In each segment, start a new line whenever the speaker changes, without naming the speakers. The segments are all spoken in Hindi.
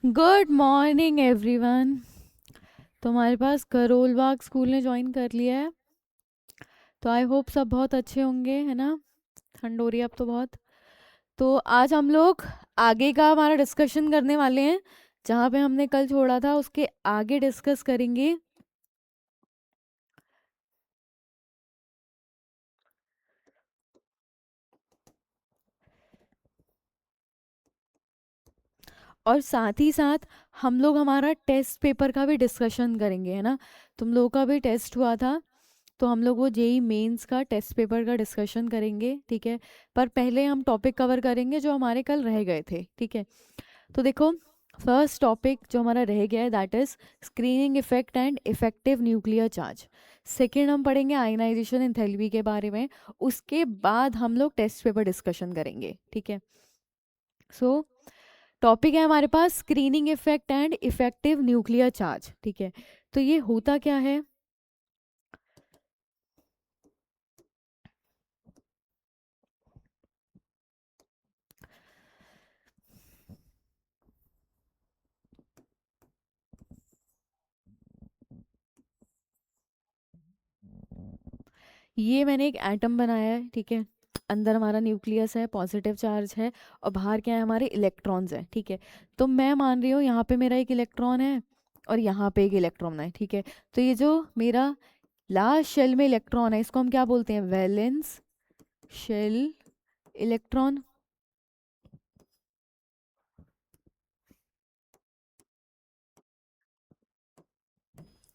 Good morning everyone. तुम्हारे पास करोल बाग स्कूल ने ज्वाइन कर लिया है, तो आई होप सब बहुत अच्छे होंगे, है ना। ठंड हो रही है अब तो बहुत। तो आज हम लोग आगे का हमारा डिस्कशन करने वाले हैं। जहाँ पे हमने कल छोड़ा था उसके आगे डिस्कस करेंगे। और साथ ही साथ हम लोग हमारा टेस्ट पेपर का भी डिस्कशन करेंगे, है ना। तुम लोगों का भी टेस्ट हुआ था, तो हम लोग वो जेई मेंस का टेस्ट पेपर का डिस्कशन करेंगे, ठीक है। पर पहले हम टॉपिक कवर करेंगे जो हमारे कल रह गए थे, ठीक है। तो देखो, फर्स्ट टॉपिक जो हमारा रह गया है that is screening effect and effective nuclear charge. Second हम पढ़ेंगे आयनाइजेशन एंथैल्पी के बारे में। उसके बाद हम लोग टेस्ट पेपर डिस्कशन करेंगे, ठीक है। सो टॉपिक है हमारे पास screening effect and effective nuclear charge, ठीक है। तो ये होता क्या है। ये मैंने एक एटम बनाया है, ठीक है। अंदर हमारा न्यूक्लियस है, पॉजिटिव चार्ज है, और बाहर क्या है, हमारे इलेक्ट्रॉन्स हैं, ठीक है। तो मैं मान रही हूँ यहाँ पे मेरा एक इलेक्ट्रॉन है और यहाँ पे एक इलेक्ट्रॉन है, ठीक है। तो ये जो मेरा लास्ट शेल में इलेक्ट्रॉन है इसको हम क्या बोलते हैं, वैलेंस शेल इलेक्ट्रॉन,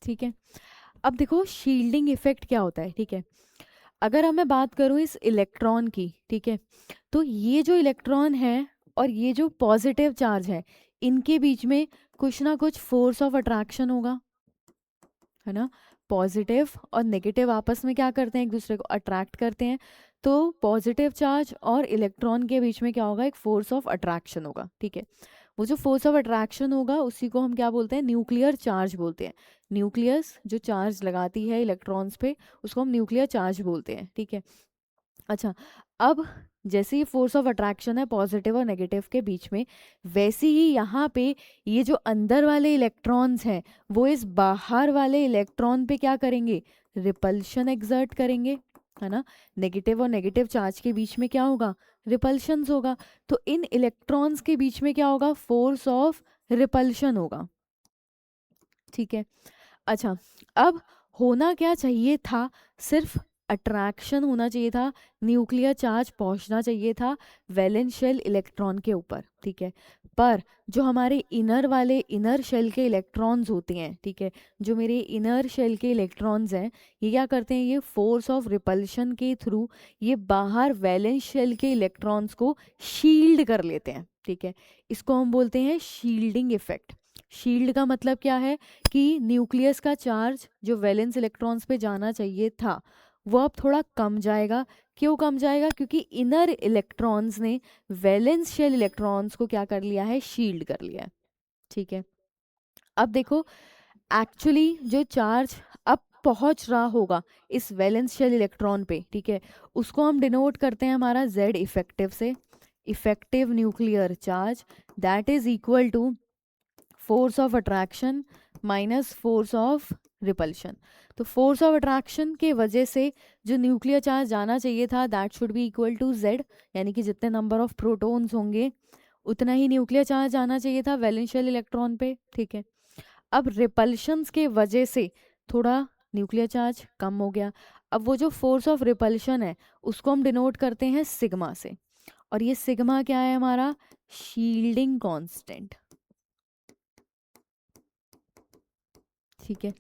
ठीक है। अब देखो शील्डिंग इफेक्ट क्या होता है, ठीक है। अगर अब मैं बात करूँ इस इलेक्ट्रॉन की, ठीक है, तो ये जो इलेक्ट्रॉन है और ये जो पॉजिटिव चार्ज है, इनके बीच में कुछ ना कुछ फोर्स ऑफ अट्रैक्शन होगा, है ना। पॉजिटिव और नेगेटिव आपस में क्या करते हैं, एक दूसरे को अट्रैक्ट करते हैं। तो पॉजिटिव चार्ज और इलेक्ट्रॉन के बीच में क्या होगा, एक फोर्स ऑफ अट्रैक्शन होगा, ठीक है। वो जो फोर्स ऑफ अट्रैक्शन होगा उसी को हम क्या बोलते हैं, न्यूक्लियर चार्ज बोलते हैं। न्यूक्लियस जो चार्ज लगाती है इलेक्ट्रॉन्स पे, उसको हम न्यूक्लियर चार्ज बोलते हैं, ठीक है। अच्छा, अब जैसे ही फोर्स ऑफ अट्रैक्शन है पॉजिटिव और नेगेटिव के बीच में, वैसे ही यहाँ पे ये जो अंदर वाले इलेक्ट्रॉन्स हैं वो इस बाहर वाले इलेक्ट्रॉन पे क्या करेंगे, रिपल्शन एक्सर्ट करेंगे, है ना। नेगेटिव और नेगेटिव चार्ज के बीच में क्या होगा, रिपल्शंस होगा। तो इन इलेक्ट्रॉन्स के बीच में क्या होगा, फोर्स ऑफ रिपल्शन होगा, ठीक है। अच्छा, अब होना क्या चाहिए था, सिर्फ अट्रैक्शन होना चाहिए था, न्यूक्लियर चार्ज पहुंचना चाहिए था वैलेंस शेल इलेक्ट्रॉन के ऊपर, ठीक है। पर जो हमारे इनर वाले इनर शेल के इलेक्ट्रॉन्स होते हैं, ठीक है, जो मेरे इनर शेल के इलेक्ट्रॉन्स हैं, ये क्या करते हैं, ये फोर्स ऑफ रिपल्शन के थ्रू ये बाहर वैलेंस शेल के इलेक्ट्रॉन्स को शील्ड कर लेते हैं, ठीक है। इसको हम बोलते हैं शील्डिंग इफेक्ट। शील्ड का मतलब क्या है कि न्यूक्लियस का चार्ज जो वैलेंस इलेक्ट्रॉन्स पे जाना चाहिए था वो अब थोड़ा कम जाएगा। क्यों कम जाएगा, क्योंकि इनर इलेक्ट्रॉन्स ने वैलेंस शेल इलेक्ट्रॉन्स को क्या कर लिया है, शील्ड कर लिया है, ठीक है। अब देखो, एक्चुअली जो चार्ज अब पहुंच रहा होगा इस वैलेंस शेल इलेक्ट्रॉन पे, ठीक है, उसको हम डिनोट करते हैं हमारा जेड इफेक्टिव से। Effective nuclear charge that is equal to force of attraction minus force of repulsion. तो फोर्स ऑफ अट्रैक्शन के वजह से जो न्यूक्लियर चार्ज जाना चाहिए था that should be equal to Z, यानी कि जितने नंबर ऑफ प्रोटॉन्स होंगे उतना ही न्यूक्लियर चार्ज आना चाहिए था वैलेंस शेल इलेक्ट्रॉन पे, ठीक है। अब रिपल्शंस के वजह से थोड़ा न्यूक्लियर चार्ज कम हो गया। अब वो जो फोर्स ऑफ रिपल्शन है उसको हम डिनोट करते हैं सिग्मा से, और ये सिग्मा क्या है, हमारा शील्डिंग कांस्टेंट, ठीक है।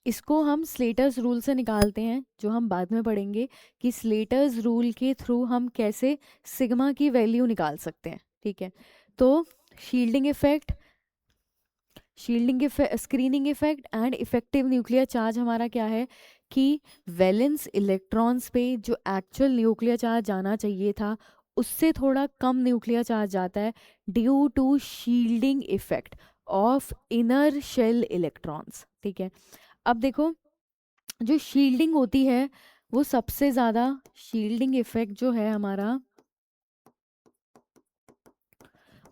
इसको हम स्लेटर्स रूल से निकालते हैं, जो हम बाद में पढ़ेंगे कि स्लेटर्स रूल के थ्रू हम कैसे सिग्मा की वैल्यू निकाल सकते हैं, ठीक है। तो shielding effect, screening effect and effective nuclear charge हमारा क्या है कि वैलेंस इलेक्ट्रॉन्स पे जो एक्चुअल न्यूक्लियर चार्ज जाना चाहिए था उससे थोड़ा कम न्यूक्लियर चार्ज जाता है due to shielding effect of inner shell electrons, ठीक है। अब देखो, जो शील्डिंग होती है वो सबसे ज़्यादा शील्डिंग इफेक्ट जो है हमारा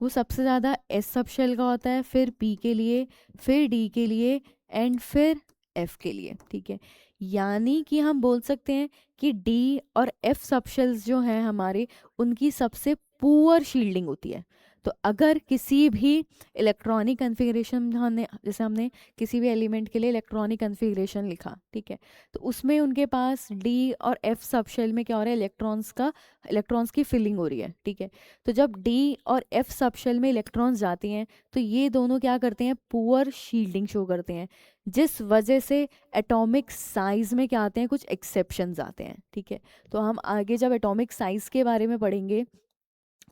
वो सबसे ज़्यादा एस सब शेल का होता है, फिर पी के लिए, फिर डी के लिए, एंड फिर एफ के लिए, ठीक है। यानी कि हम बोल सकते हैं कि डी और एफ सब शेल्स जो हैं हमारे, उनकी सबसे पुअर शील्डिंग होती है। तो अगर किसी भी इलेक्ट्रॉनिक कन्फिग्रेशन हमने, जैसे हमने किसी भी एलिमेंट के लिए इलेक्ट्रॉनिक कन्फिग्रेशन लिखा, ठीक है, तो उसमें उनके पास डी और एफ सब शेल में क्या हो रहा है, इलेक्ट्रॉन्स की फिलिंग हो रही है, ठीक है। तो जब डी और एफ सब शेल में इलेक्ट्रॉन्स जाते हैं तो ये दोनों क्या करते हैं, पुअर शील्डिंग शो करते हैं, जिस वजह से एटॉमिक साइज में क्या आते हैं, कुछ एक्सेप्शंस आते हैं, ठीक है। तो हम आगे जब एटॉमिक साइज के बारे में पढ़ेंगे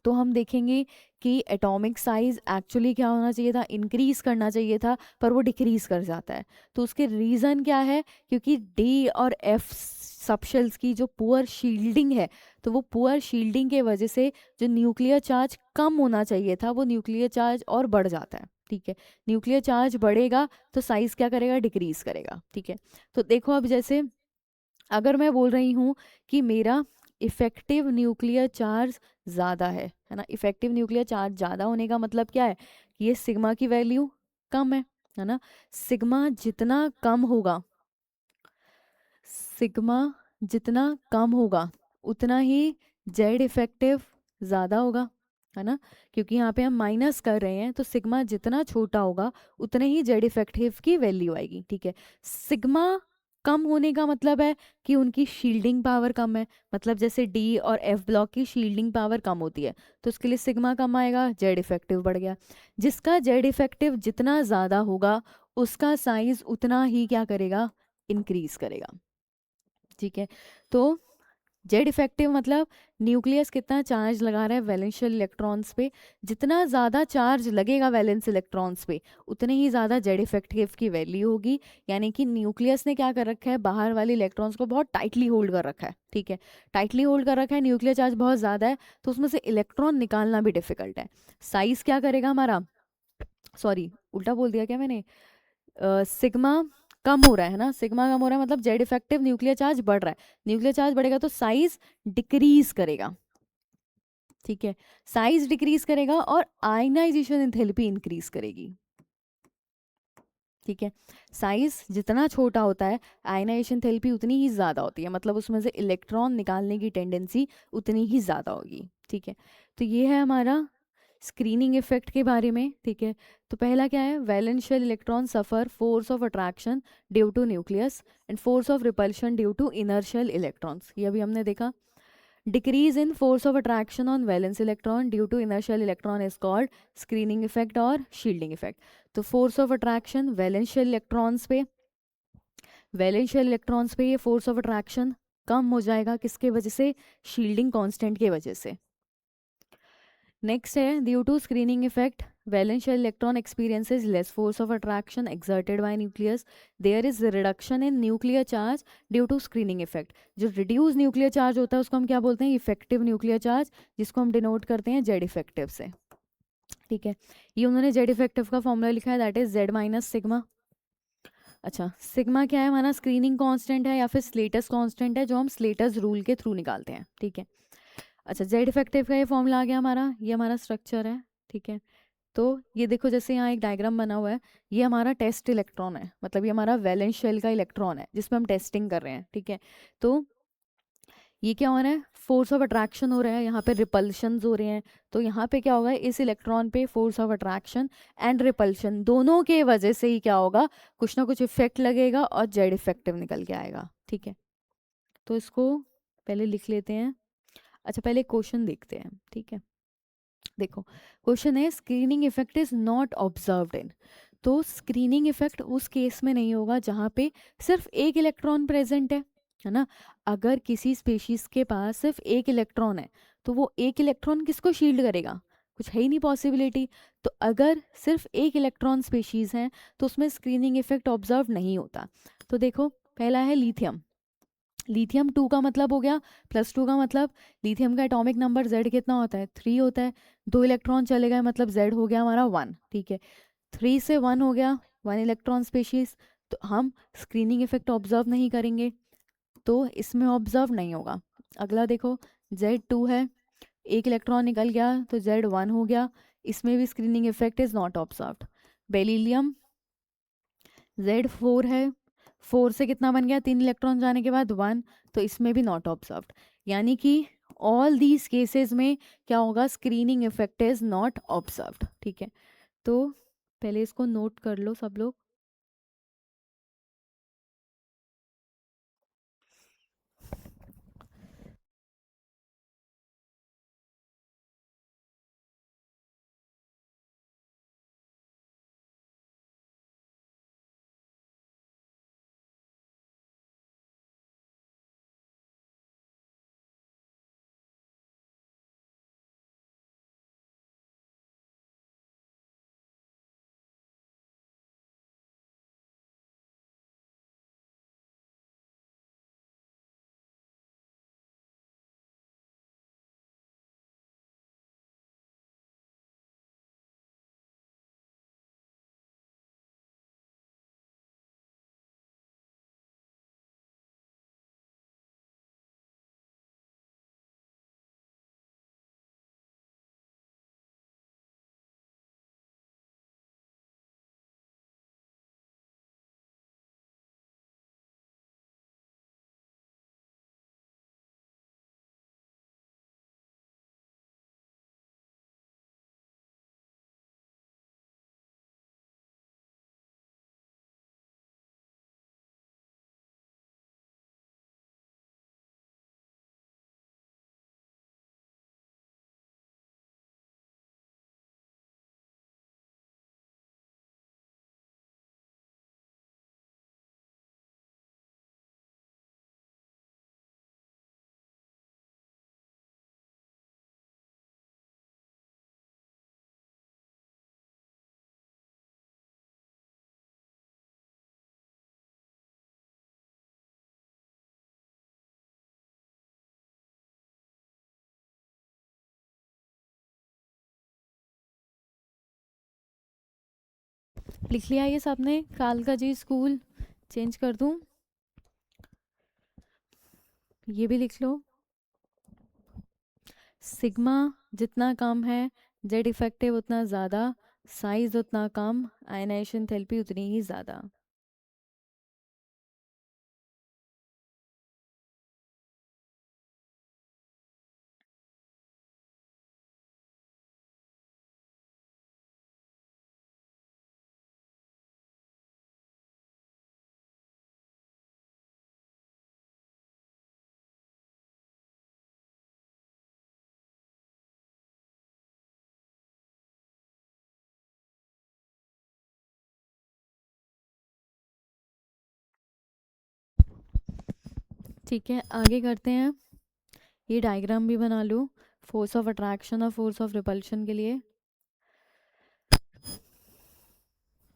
तो हम देखेंगे कि एटॉमिक साइज एक्चुअली क्या होना चाहिए था, इंक्रीज करना चाहिए था, पर वो डिक्रीज कर जाता है। तो उसके रीज़न क्या है, क्योंकि डी और एफ सबशेल्स की जो पुअर शील्डिंग है, तो वो पुअर शील्डिंग के वजह से जो न्यूक्लियर चार्ज कम होना चाहिए था, वो न्यूक्लियर चार्ज और बढ़ जाता है, ठीक है। न्यूक्लियर चार्ज बढ़ेगा तो साइज क्या करेगा, डिक्रीज करेगा, ठीक है। तो देखो अब जैसे अगर मैं बोल रही हूँ कि मेरा इफेक्टिव न्यूक्लियर चार्ज ज़्यादा है ना, इफेक्टिव न्यूक्लियर चार्ज ज़्यादा होने का मतलब क्या है, कि ये सिग्मा की वैल्यू कम है ना। सिग्मा जितना कम होगा, सिग्मा जितना कम होगा उतना ही जेड इफेक्टिव ज़्यादा होगा, है ना। क्योंकि यहाँ पे हम माइनस कर रहे हैं, तो सिग्मा जितना छोटा होगा उतने ही जेड इफेक्टिव की वैल्यू आएगी, ठीक है। सिग्मा कम होने का मतलब है कि उनकी शील्डिंग पावर कम है, मतलब जैसे डी और एफ ब्लॉक की शील्डिंग पावर कम होती है, तो उसके लिए सिग्मा कम आएगा, जेड इफेक्टिव बढ़ गया। जिसका जेड इफेक्टिव जितना ज़्यादा होगा उसका साइज उतना ही क्या करेगा, इंक्रीज करेगा, ठीक है। तो जेड इफेक्टिव मतलब न्यूक्लियस कितना चार्ज लगा रहा है वैलेंशियल इलेक्ट्रॉन्स पे, जितना ज़्यादा चार्ज लगेगा वैलेंस इलेक्ट्रॉन्स पे उतने ही ज़्यादा जेड इफेक्टिव की वैल्यू होगी। यानी कि न्यूक्लियस ने क्या कर रखा है, बाहर वाले इलेक्ट्रॉन्स को बहुत टाइटली होल्ड कर रखा है, ठीक है। टाइटली होल्ड कर रखा है, न्यूक्लियर चार्ज बहुत ज़्यादा है, तो उसमें से इलेक्ट्रॉन निकालना भी डिफिकल्ट है। साइज क्या करेगा हमारा, सॉरी उल्टा बोल दिया क्या मैंने, सिग्मा कम हो रहा है ना, सिग्मा कम हो रहा है मतलब जेड इफेक्टिव न्यूक्लियर चार्ज बढ़ रहा है, न्यूक्लियर चार्ज बढ़ेगा तो साइज डिक्रीज करेगा, ठीक है। साइज डिक्रीज करेगा और आयनाइजेशन एंथैल्पी इंक्रीज करेगी, ठीक है। साइज जितना छोटा होता है आयनाइजेशन एंथैल्पी उतनी ही ज़्यादा होती है, मतलब उसमें से इलेक्ट्रॉन निकालने की टेंडेंसी उतनी ही ज़्यादा होगी, ठीक है। तो ये है हमारा स्क्रीनिंग इफेक्ट के बारे में, ठीक है। तो पहला क्या है, valence shell electron suffer force of attraction due to nucleus and force of repulsion due to inner shell electrons, ये अभी हमने देखा। Decrease in force of attraction on valence electron due to inner shell electron is called screening effect और शील्डिंग इफेक्ट। तो force of attraction valence shell electrons पे ये फोर्स ऑफ अट्रैक्शन कम हो जाएगा, किसके वजह से, शील्डिंग कांस्टेंट के वजह से। नेक्स्ट है, due to screening effect valential electron experiences less force of attraction exerted by nucleus, there is reduction in nuclear charge due to screening effect. जो रिड्यूस न्यूक्लियर चार्ज होता है उसको हम क्या बोलते हैं, इफेक्टिव न्यूक्लियर चार्ज, जिसको हम डिनोट करते हैं जेड इफेक्टिव से, ठीक है। ये उन्होंने जेड इफेक्टिव का फॉर्मूला लिखा है, that is Z minus sigma. अच्छा, सिग्मा क्या है हमारा, स्क्रीनिंग कांस्टेंट है या फिर स्लेटस कांस्टेंट है, जो हम स्लेटस रूल के थ्रू निकालते हैं, ठीक है। अच्छा, जेड इफेक्टिव का ये फॉर्मूला आ गया हमारा, ये हमारा स्ट्रक्चर है, ठीक है। तो ये देखो जैसे यहाँ एक डायग्राम बना हुआ है, ये हमारा टेस्ट इलेक्ट्रॉन है, मतलब ये हमारा वैलेंस शेल का इलेक्ट्रॉन है जिसमें हम टेस्टिंग कर रहे हैं, ठीक है। तो ये क्या हो रहा है, फोर्स ऑफ अट्रैक्शन हो रहा है, यहाँ पे रिपल्शंस हो रहे हैं, तो यहाँ पे क्या होगा, इस इलेक्ट्रॉन पे force of attraction and repulsion दोनों के वजह से ही क्या होगा, कुछ ना कुछ इफेक्ट लगेगा और जेड इफेक्टिव निकल के आएगा, ठीक है। तो इसको पहले लिख लेते हैं। अच्छा, पहले क्वेश्चन देखते हैं, ठीक है। देखो क्वेश्चन है, screening effect is not observed in. तो स्क्रीनिंग इफेक्ट उस केस में नहीं होगा जहाँ पे सिर्फ एक इलेक्ट्रॉन प्रेजेंट है ना। अगर किसी स्पीशीज के पास सिर्फ एक इलेक्ट्रॉन है तो वो एक इलेक्ट्रॉन किसको शील्ड करेगा, कुछ है ही नहीं पॉसिबिलिटी। तो अगर सिर्फ एक इलेक्ट्रॉन स्पीशीज है तो उसमें स्क्रीनिंग इफेक्ट ऑब्जर्व नहीं होता। तो देखो पहला है लिथियम, लिथियम 2 का मतलब हो गया, +2 का मतलब लिथियम का एटॉमिक नंबर Z कितना होता है, 3 होता है, 2 इलेक्ट्रॉन चले गए मतलब Z हो गया हमारा 1, ठीक है। 3 से 1 हो गया 1 इलेक्ट्रॉन स्पीशीज, तो हम स्क्रीनिंग इफेक्ट ऑब्जर्व नहीं करेंगे, तो इसमें ऑब्जर्व नहीं होगा। अगला देखो Z2 है, एक इलेक्ट्रॉन निकल गया तो Z1 हो गया, इसमें भी screening effect is not observed. Beryllium Z4 है, 4 से कितना बन गया, 3 इलेक्ट्रॉन जाने के बाद 1, तो इसमें भी नॉट ऑब्जर्व्ड। यानी कि ऑल दीज केसेस में क्या होगा, screening effect is not observed. ठीक है, तो पहले इसको नोट कर लो सब लोग। लिख लिया ये सबने, कालका जी स्कूल चेंज कर दूं, ये भी लिख लो। सिग्मा जितना कम है, जेड इफेक्टिव उतना ज़्यादा, साइज उतना कम, आयनाइजेशन थेरेपी उतनी ही ज़्यादा। ठीक है, आगे करते हैं। ये डायग्राम भी बना लो, फोर्स ऑफ अट्रैक्शन और फोर्स ऑफ रिपल्शन के लिए।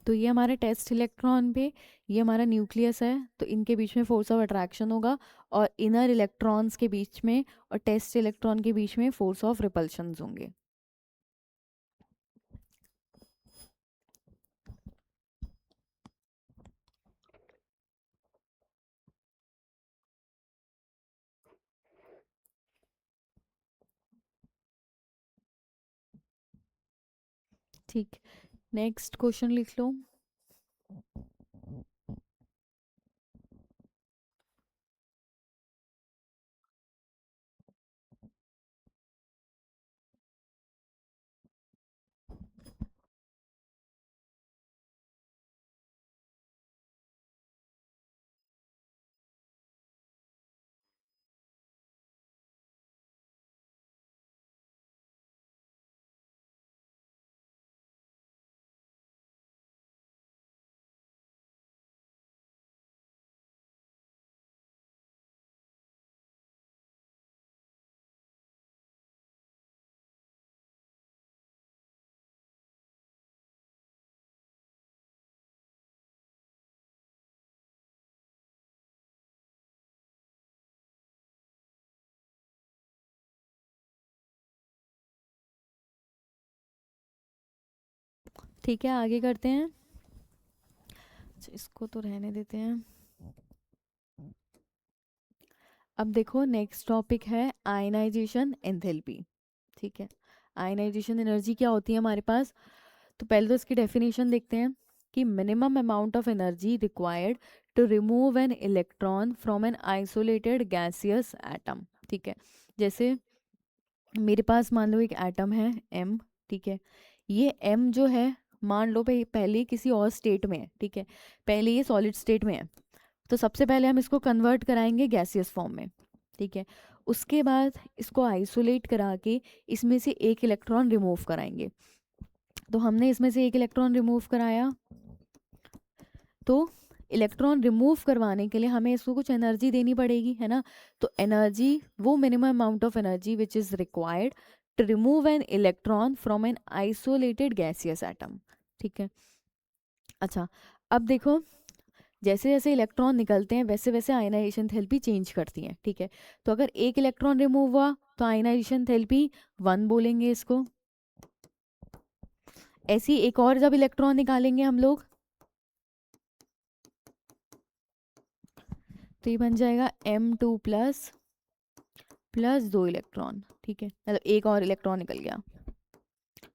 तो ये हमारे टेस्ट इलेक्ट्रॉन पे, ये हमारा न्यूक्लियस है, तो इनके बीच में फोर्स ऑफ अट्रैक्शन होगा, और इनर इलेक्ट्रॉन्स के बीच में और टेस्ट इलेक्ट्रॉन के बीच में फोर्स ऑफ रिपल्शन होंगे। ठीक, नेक्स्ट क्वेश्चन लिख लो। ठीक है, आगे करते हैं। अच्छा, इसको तो रहने देते हैं। अब देखो नेक्स्ट टॉपिक है आयनाइजेशन एंथैल्पी। ठीक है, आयनाइजेशन एनर्जी क्या होती है हमारे पास? तो पहले तो इसकी डेफिनेशन देखते हैं कि minimum amount of energy required to remove an electron from an isolated gaseous atom. ठीक है, जैसे मेरे पास मान लो एक एटम है m, ठीक है, ये m जो है मान लो पहले किसी और स्टेट में है, ठीक है, पहले ये सॉलिड स्टेट में है, तो सबसे पहले हम इसको कन्वर्ट कराएंगे गैसियस फॉर्म में, ठीक है, उसके बाद इसको आइसोलेट करा के इसमें से एक इलेक्ट्रॉन रिमूव कराएंगे। तो हमने इसमें से एक इलेक्ट्रॉन रिमूव कराया, तो इलेक्ट्रॉन रिमूव करवाने के लिए हमें इसको कुछ एनर्जी देनी पड़ेगी, है ना। तो एनर्जी, वो minimum amount of energy which is required to remove an electron from an isolated gaseous atom. ठीक है, अच्छा, अब देखो जैसे जैसे इलेक्ट्रॉन निकलते हैं वैसे वैसे आयनाइजेशन थेरेपी चेंज करती हैं, ठीक है। तो अगर एक इलेक्ट्रॉन रिमूव हुआ तो आयनाइजेशन थेरेपी 1 बोलेंगे इसको। ऐसी एक और जब इलेक्ट्रॉन निकालेंगे हम लोग तो ये बन जाएगा M2 प्लस प्लस 2 इलेक्ट्रॉन, ठीक है, मतलब एक और इलेक्ट्रॉन निकल गया,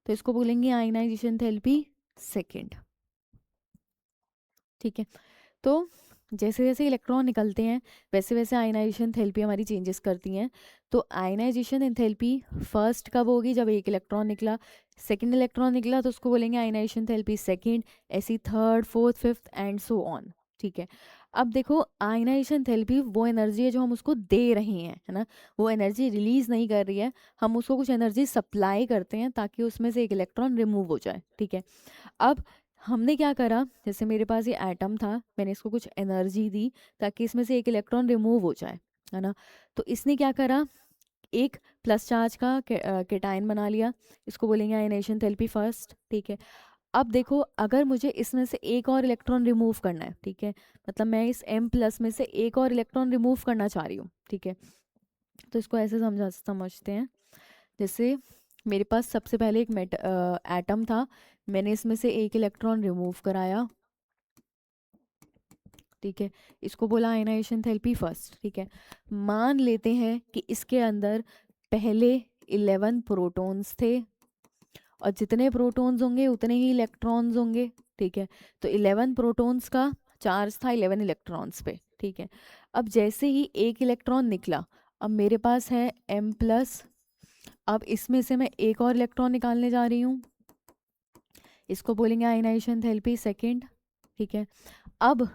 तो इसको बोलेंगे आयनाइजेशन थेरेपी सेकेंड। ठीक है, तो जैसे जैसे इलेक्ट्रॉन निकलते हैं वैसे वैसे आयनाइजेशन थेरेपी हमारी चेंजेस करती हैं। तो आयनाइजेशन एंथैल्पी फर्स्ट कब होगी? जब एक इलेक्ट्रॉन निकला, सेकंड इलेक्ट्रॉन निकला तो उसको बोलेंगे आयनाइजेशन थेरेपी सेकंड, ऐसी third fourth fifth and so on. ठीक है, अब देखो आयनाइजेशन थेरेपी वो एनर्जी है जो हम उसको दे रहे हैं, है ना, वो एनर्जी रिलीज नहीं कर रही है, हम उसको कुछ एनर्जी सप्लाई करते हैं ताकि उसमें से एक इलेक्ट्रॉन रिमूव हो जाए। ठीक है, अब हमने क्या करा, जैसे मेरे पास ये एटम था, मैंने इसको कुछ एनर्जी दी ताकि इसमें से एक इलेक्ट्रॉन रिमूव हो जाए, है ना। तो इसने क्या करा, एक प्लस चार्ज का केटायन बना लिया, इसको बोलेंगे आयनाइजेशन थेरेपी फर्स्ट। ठीक है, अब देखो अगर मुझे इसमें से एक और इलेक्ट्रॉन रिमूव करना है, ठीक है, मतलब मैं इस M प्लस में से एक और इलेक्ट्रॉन रिमूव करना चाह रही हूँ, ठीक है, तो इसको ऐसे समझते हैं, जैसे मेरे पास सबसे पहले एक एटम था, मैंने इसमें से एक इलेक्ट्रॉन रिमूव कराया, ठीक है, इसको बोला आयनाइजेशन थेरेपी फर्स्ट। ठीक है, मान लेते हैं कि इसके अंदर पहले 11 प्रोटॉन्स थे और जितने प्रोटॉन्स होंगे उतने ही इलेक्ट्रॉन्स होंगे। ठीक है, तो 11 प्रोटॉन्स का चार्ज था 11 इलेक्ट्रॉन्स पे। ठीक है, अब जैसे ही एक इलेक्ट्रॉन निकला, अब मेरे पास है M प्लस, अब इसमें से मैं एक और इलेक्ट्रॉन निकालने जा रही हूँ, इसको बोलेंगे आयनाइजेशन थेरेपी सेकेंड। ठीक है, अब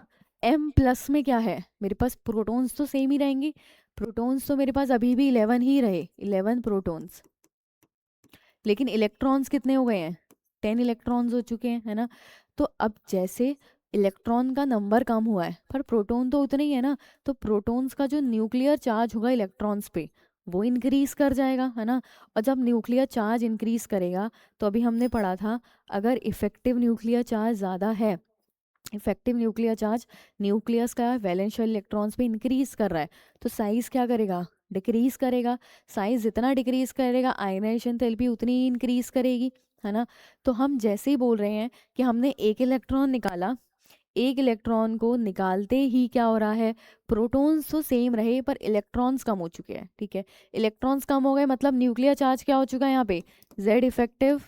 M प्लस में क्या है, मेरे पास प्रोटॉन्स तो सेम ही रहेंगे, प्रोटॉन्स तो मेरे पास अभी भी 11 ही रहे, 11 प्रोटॉन्स, लेकिन इलेक्ट्रॉन्स कितने हो गए हैं, 10 इलेक्ट्रॉन्स हो चुके हैं, है ना। तो अब जैसे इलेक्ट्रॉन का नंबर कम हुआ है पर प्रोटॉन तो उतने ही है ना, तो प्रोटॉन्स का जो न्यूक्लियर चार्ज होगा इलेक्ट्रॉन्स पे वो इंक्रीज कर जाएगा, है ना। और जब न्यूक्लियर चार्ज इंक्रीज करेगा, तो अभी हमने पढ़ा था अगर इफेक्टिव न्यूक्लियर चार्ज ज़्यादा है, इफेक्टिव न्यूक्लियर चार्ज न्यूक्लियस का वैलेंस शेल इलेक्ट्रॉन्स पे इंक्रीज कर रहा है, तो साइज क्या करेगा, डिक्रीज करेगा। साइज जितना डिक्रीज करेगा आयनाइजेशन थेरेपी उतनी ही इंक्रीज करेगी, है ना। तो हम जैसे ही बोल रहे हैं कि हमने एक इलेक्ट्रॉन निकाला, एक इलेक्ट्रॉन को निकालते ही क्या हो रहा है, प्रोटॉन्स तो सेम रहे पर इलेक्ट्रॉन्स कम हो चुके हैं। ठीक है, इलेक्ट्रॉन्स कम हो गए मतलब न्यूक्लियर चार्ज क्या हो चुका है यहाँ पे, जेड इफेक्टिव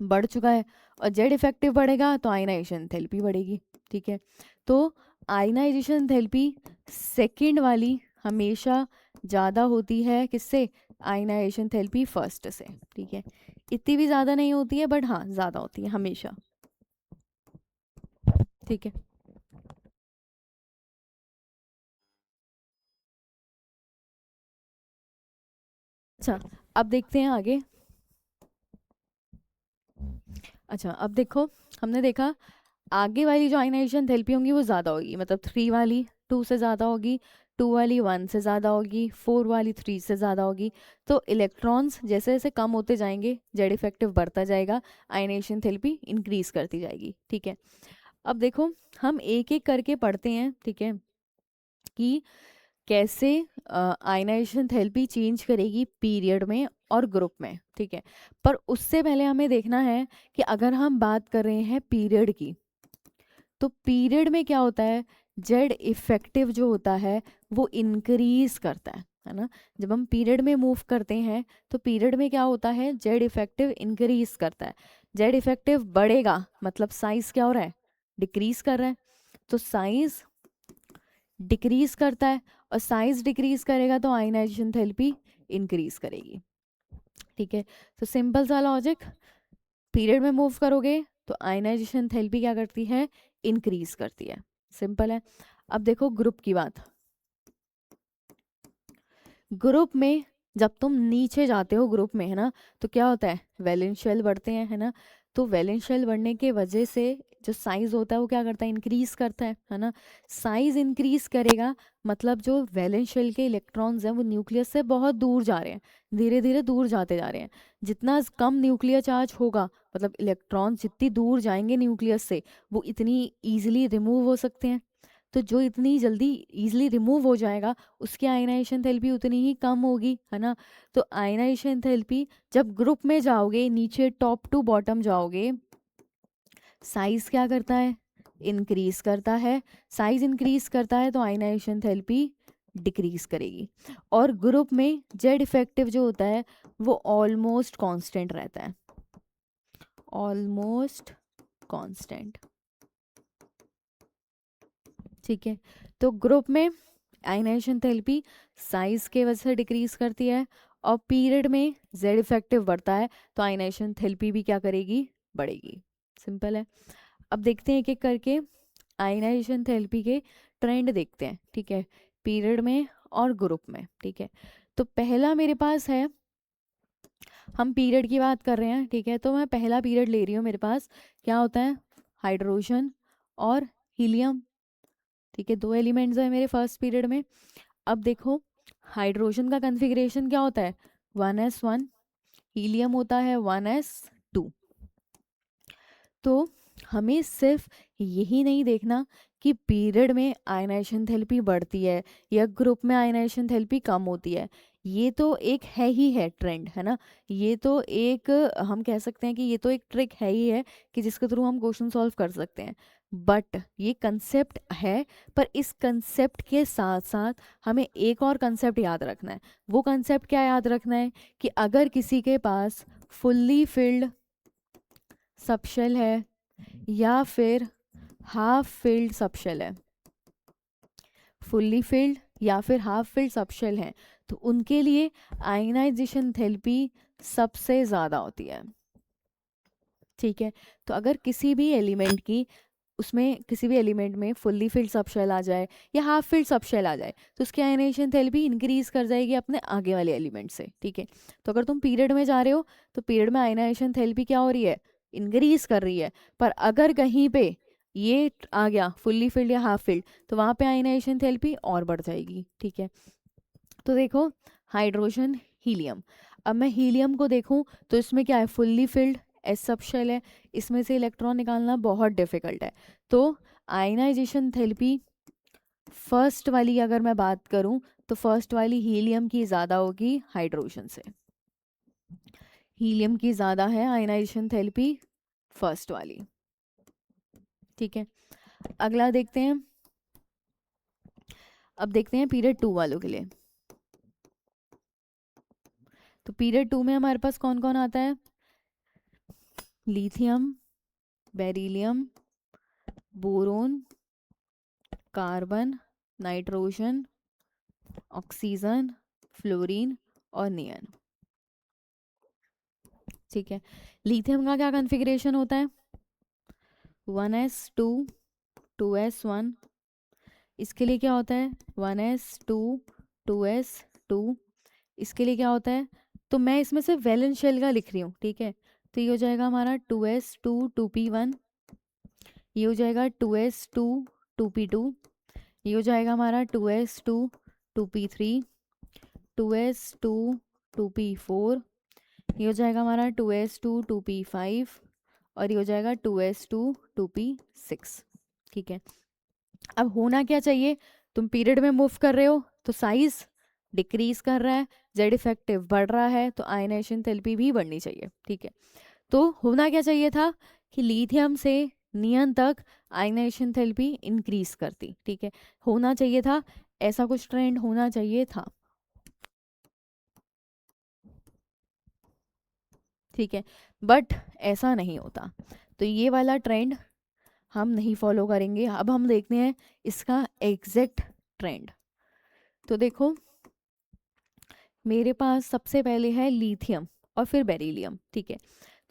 बढ़ चुका है, और जेड इफेक्टिव बढ़ेगा तो आयनाइजेशन थेरेपी बढ़ेगी। ठीक है, तो आयनाइजेशन थेरेपी सेकंड वाली हमेशा ज़्यादा होती है किससे, आयनाइजेशन थेरेपी फर्स्ट से। ठीक है, इतनी भी ज़्यादा नहीं होती है बट हाँ ज़्यादा होती है हमेशा। ठीक है, अच्छा, अब देखते हैं आगे। अच्छा, अब देखो हमने देखा आगे वाली जो आयनाइजेशन थेरेपी होंगी वो ज़्यादा होगी, मतलब 3 वाली 2 से ज़्यादा होगी, 2 वाली 1 से ज़्यादा होगी, 4 वाली 3 से ज़्यादा होगी। तो इलेक्ट्रॉन्स जैसे जैसे कम होते जाएंगे जेड इफेक्टिव बढ़ता जाएगा, आयनाइजेशन थेरेपी इंक्रीज करती जाएगी। ठीक है, अब देखो हम एक एक करके पढ़ते हैं, ठीक है, कि कैसे आयनाइजेशन थेरेपी चेंज करेगी पीरियड में और ग्रुप में। ठीक है, पर उससे पहले हमें देखना है कि अगर हम बात कर रहे हैं पीरियड की, तो पीरियड में क्या होता है, जेड इफेक्टिव जो होता है वो इंक्रीज करता है ना। जब हम पीरियड में मूव करते हैं तो पीरियड में क्या होता है, जेड इफेक्टिव इंक्रीज करता है। जेड इफेक्टिव बढ़ेगा मतलब साइज क्या हो रहा है, डिक्रीज कर रहा है। तो साइज डिक्रीज करता है और साइज डिक्रीज करेगा तो आयनाइजेशन थेरेपी इंक्रीज करेगी। ठीक है, तो सिंपल सा लॉजिक, पीरियड में मूव करोगे तो आयनाइजेशन थेरेपी क्या करती है, इंक्रीज करती है। सिंपल है। अब देखो ग्रुप की बात। ग्रुप में जब तुम नीचे जाते हो ग्रुप में, है ना, तो क्या होता है, वैलेंस शेल बढ़ते हैं, है ना। तो वैलेंस शेल बढ़ने के वजह से जो साइज होता है वो क्या करता है, इंक्रीज करता है ना। साइज इंक्रीज करेगा मतलब जो वैलेंस शेल के इलेक्ट्रॉन्स हैं वो न्यूक्लियस से बहुत दूर जा रहे हैं, धीरे धीरे दूर जाते जा रहे हैं। जितना कम न्यूक्लियर चार्ज होगा मतलब इलेक्ट्रॉन जितनी दूर जाएंगे न्यूक्लियस से वो इतनी ईजिली रिमूव हो सकते हैं। तो जो इतनी जल्दी इजीली रिमूव हो जाएगा उसकी आयनाइजेशन थेरेपी उतनी ही कम होगी, है ना। तो आयनाइजेशन थेरेपी जब ग्रुप में जाओगे, नीचे टॉप टू बॉटम जाओगे, साइज क्या करता है, इंक्रीज करता है। साइज इंक्रीज करता है तो आयनाइजेशन थेरेपी डिक्रीज करेगी। और ग्रुप में जेड इफेक्टिव जो होता है वो ऑलमोस्ट कांस्टेंट रहता है, ऑलमोस्ट कांस्टेंट। ठीक है, तो ग्रुप में आयनाइजेशन थेरेपी साइज के वजह से डिक्रीज करती है और पीरियड में जेड इफेक्टिव बढ़ता है तो आयनाइजेशन थेरेपी भी क्या करेगी, बढ़ेगी। सिंपल है। अब देखते हैं एक एक करके आयनाइजेशन थेरेपी के ट्रेंड देखते हैं। ठीक है, पीरियड में और ग्रुप में। ठीक है, तो पहला मेरे पास है, हम पीरियड की बात कर रहे हैं, ठीक है, तो मैं पहला पीरियड ले रही हूँ। मेरे पास क्या होता है, हाइड्रोजन और हीलियम। ठीक है, दो एलिमेंट्स हैं मेरे फर्स्ट पीरियड में। अब देखो हाइड्रोजन का कन्फिग्रेशन क्या होता है, 1s1, हीलियम होता है 1s2। तो हमें सिर्फ यही नहीं देखना कि पीरियड में आयनाइजेशन थेरेपी बढ़ती है या ग्रुप में आयनाइजेशन थेरेपी कम होती है। ये तो एक है ही है ट्रेंड, है ना। ये तो एक हम कह सकते हैं कि ये तो एक ट्रिक है ही है कि जिसके थ्रू हम क्वेश्चन सॉल्व कर सकते हैं। बट ये कंसेप्ट है, पर इस कंसेप्ट के साथ साथ हमें एक और कंसेप्ट याद रखना है। वो कंसेप्ट क्या याद रखना है कि अगर किसी के पास फुल्ली फिल्ड सबशेल है या फिर हाफ फिल्ड सबशेल है, फुल्ली फिल्ड या फिर हाफ फिल्ड सबशेल है, तो उनके लिए आयनाइजेशन थेरेपी सबसे ज़्यादा होती है। ठीक है, तो अगर किसी भी एलिमेंट की, उसमें किसी भी एलिमेंट में फुल्ली फिल्ड सबशेल आ जाए या हाफ फिल्ड सबशेल आ जाए तो उसकी आयनाइजेशन थेरेपी इंक्रीज कर जाएगी अपने आगे वाले एलिमेंट से। ठीक है, तो अगर तुम पीरियड में जा रहे हो तो पीरियड में आयनाइजेशन थेरेपी क्या हो रही है, इंक्रीज कर रही है। पर अगर कहीं पे ये आ गया फुल्ली फिल्ड या हाफ फिल्ड तो वहाँ पे आयनाइजेशन थेरेपी और बढ़ जाएगी। ठीक है, तो देखो हाइड्रोजन हीलियम। अब मैं हीलियम को देखूं तो इसमें क्या है, फुल्ली फिल्ड एस सबशेल है, इसमें से इलेक्ट्रॉन निकालना बहुत डिफिकल्ट है। तो आयनाइजेशन थेरेपी फर्स्ट वाली अगर मैं बात करूं तो फर्स्ट वाली हीलियम की ज़्यादा होगी हाइड्रोजन से, हीलियम की ज़्यादा है आयनाइजेशन थेरेपी फर्स्ट वाली। ठीक है, अगला देखते हैं। अब देखते हैं पीरियड 2 वालों के लिए। तो पीरियड 2 में हमारे पास कौन कौन आता है, lithium, beryllium, boron, carbon, nitrogen, oxygen, fluorine और नियन। ठीक है, लिथियम का क्या कॉन्फ़िगरेशन होता है, 1s2 2s1। इसके लिए क्या होता है, 1s2 2s2। इसके लिए क्या होता है, तो मैं इसमें से वैलेंस शेल का लिख रही हूँ। ठीक है, तो ये हो जाएगा हमारा 2s2 2p1, ये हो जाएगा 2s2 2p2, ये हो जाएगा हमारा 2s2 2p3, 2s2 2p4, ये हो जाएगा हमारा 2s2 2p5 और ये हो जाएगा 2s2 2p6। ठीक है, अब होना क्या चाहिए, तुम पीरियड में मूव कर रहे हो तो साइज डिक्रीज कर रहा है, जेड इफेक्टिव बढ़ रहा है तो आयनाइजेशन थेरेपी भी बढ़नी चाहिए। ठीक है, तो होना क्या चाहिए था कि लिथियम से नियन तक आयनाइजेशन थेरेपी इंक्रीज करती। ठीक है, होना चाहिए था, ऐसा कुछ ट्रेंड होना चाहिए था। ठीक है, बट ऐसा नहीं होता। तो ये वाला ट्रेंड हम नहीं फॉलो करेंगे। अब हम देखते हैं इसका एग्जैक्ट ट्रेंड। तो देखो, मेरे पास सबसे पहले है लिथियम और फिर बेरिलियम, ठीक है।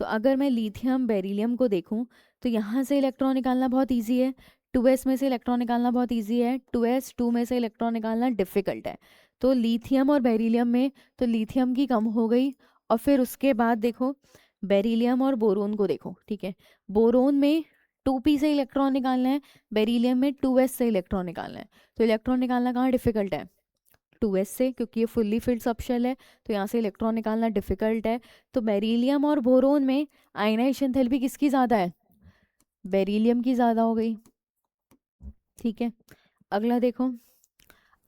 तो अगर मैं लिथियम बेरिलियम को देखूं, तो यहाँ से इलेक्ट्रॉन निकालना बहुत इजी है, 2s में से इलेक्ट्रॉन निकालना बहुत इजी है, 2s 2 में से इलेक्ट्रॉन निकालना डिफ़िकल्ट है। तो लिथियम और बेरिलियम में तो लिथियम की कम हो गई, और फिर उसके बाद देखो बेरिलियम और बोरोन को देखो, ठीक है। बोरोन में 2p से इलेक्ट्रॉन निकालना है, बेरिलियम में 2s से इलेक्ट्रॉन निकालना है। तो इलेक्ट्रॉन निकालना कहाँ डिफ़िकल्ट है, 2s से, क्योंकि ये फुल्ली फिल्ड सबशेल है, तो यहाँ से इलेक्ट्रॉन निकालना डिफिकल्ट है। तो बेरिलियम और बोरोन में आयनाइजेशन एंथैल्पी किसकी ज़्यादा है, बेरिलियम की ज़्यादा हो गई, ठीक है। अगला देखो,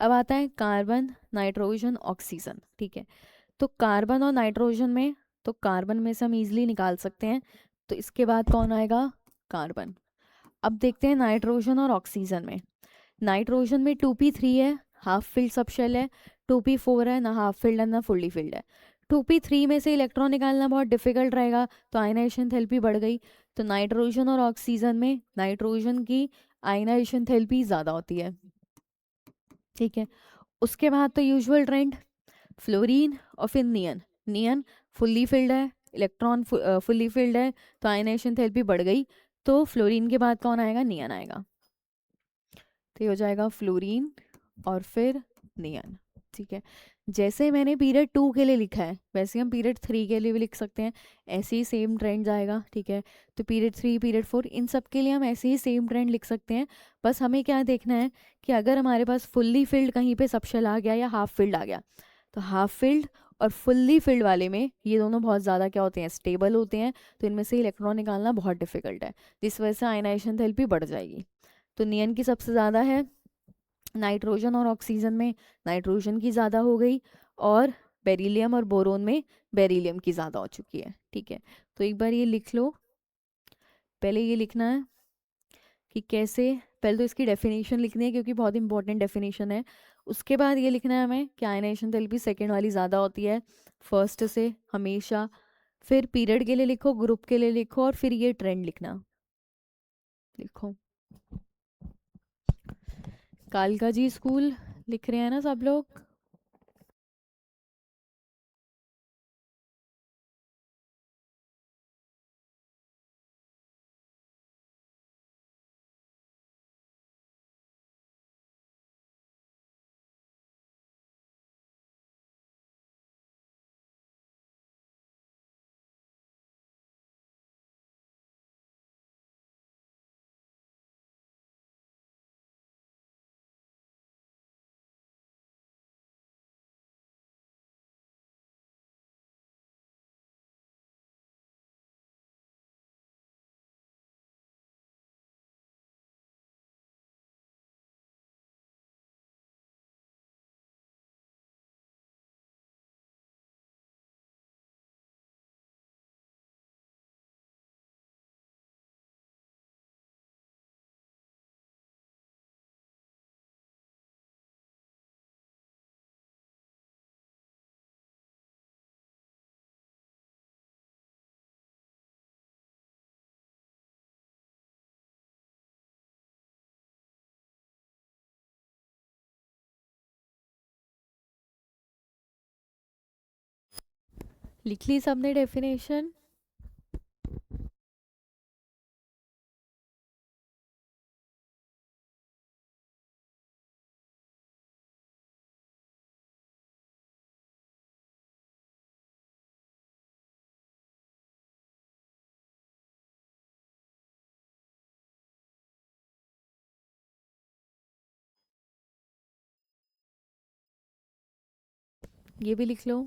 अब आता है कार्बन नाइट्रोजन ऑक्सीजन, ठीक है। तो कार्बन और नाइट्रोजन में, तो कार्बन में से हम इजीली निकाल सकते हैं, तो इसके बाद कौन आएगा, कार्बन। अब देखते हैं नाइट्रोजन और ऑक्सीजन में। नाइट्रोजन में 2p3 है, हाफ फिल्ड सबशेल है, 2p4 है, ना हाफ फिल्ड है ना फुल्ली फिल्ड है। 2p3 में से इलेक्ट्रॉन निकालना बहुत डिफिकल्ट रहेगा, तो आयनाइजेशन थेरेपी बढ़ गई। तो नाइट्रोजन और ऑक्सीजन में नाइट्रोजन की आयनाइजेशन थेरेपी ज़्यादा होती है, ठीक है। उसके बाद तो यूजुअल ट्रेंड फ्लोरीन और फिर नियन। नियन फुल्ली फिल्ड है, इलेक्ट्रॉन फुल्ली फिल्ड है, तो आयनाइजेशन थेरेपी बढ़ गई। तो फ्लोरीन के बाद कौन आएगा, नियन आएगा। तो ये हो जाएगा फ्लोरीन और फिर नियन, ठीक है। जैसे मैंने पीरियड 2 के लिए लिखा है, वैसे हम पीरियड 3 के लिए भी लिख सकते हैं, ऐसे ही सेम ट्रेंड जाएगा, ठीक है। तो पीरियड 3 पीरियड 4 इन सब के लिए हम ऐसे ही सेम ट्रेंड लिख सकते हैं। बस हमें क्या देखना है कि अगर हमारे पास फुल्ली फिल्ड कहीं पे सबशेल आ गया या हाफ फिल्ड आ गया, तो हाफ फिल्ड और फुल्ली फिल्ड वाले में ये दोनों बहुत ज़्यादा क्या होते हैं, स्टेबल होते हैं, तो इनमें से इलेक्ट्रॉन निकालना बहुत डिफिकल्ट है, जिस वजह से आयनाइजेशन थेरेपी बढ़ जाएगी। तो नियन की सबसे ज़्यादा है, नाइट्रोजन और ऑक्सीजन में नाइट्रोजन की ज़्यादा हो गई, और बेरिलियम और बोरोन में बेरिलियम की ज़्यादा हो चुकी है, ठीक है। तो एक बार ये लिख लो, पहले ये लिखना है कि कैसे, पहले तो इसकी डेफिनेशन लिखनी है क्योंकि बहुत इंपॉर्टेंट डेफिनेशन है। उसके बाद ये लिखना है हमें कि आयनाइजेशन थेरेपी सेकेंड वाली ज़्यादा होती है फर्स्ट से हमेशा। फिर पीरियड के लिए लिखो, ग्रुप के लिए लिखो, और फिर ये ट्रेंड लिखना, लिखो। कालका जी स्कूल लिख रहे हैं ना सब लोग। लिख ली सबने डेफिनेशन। ये भी लिख लो।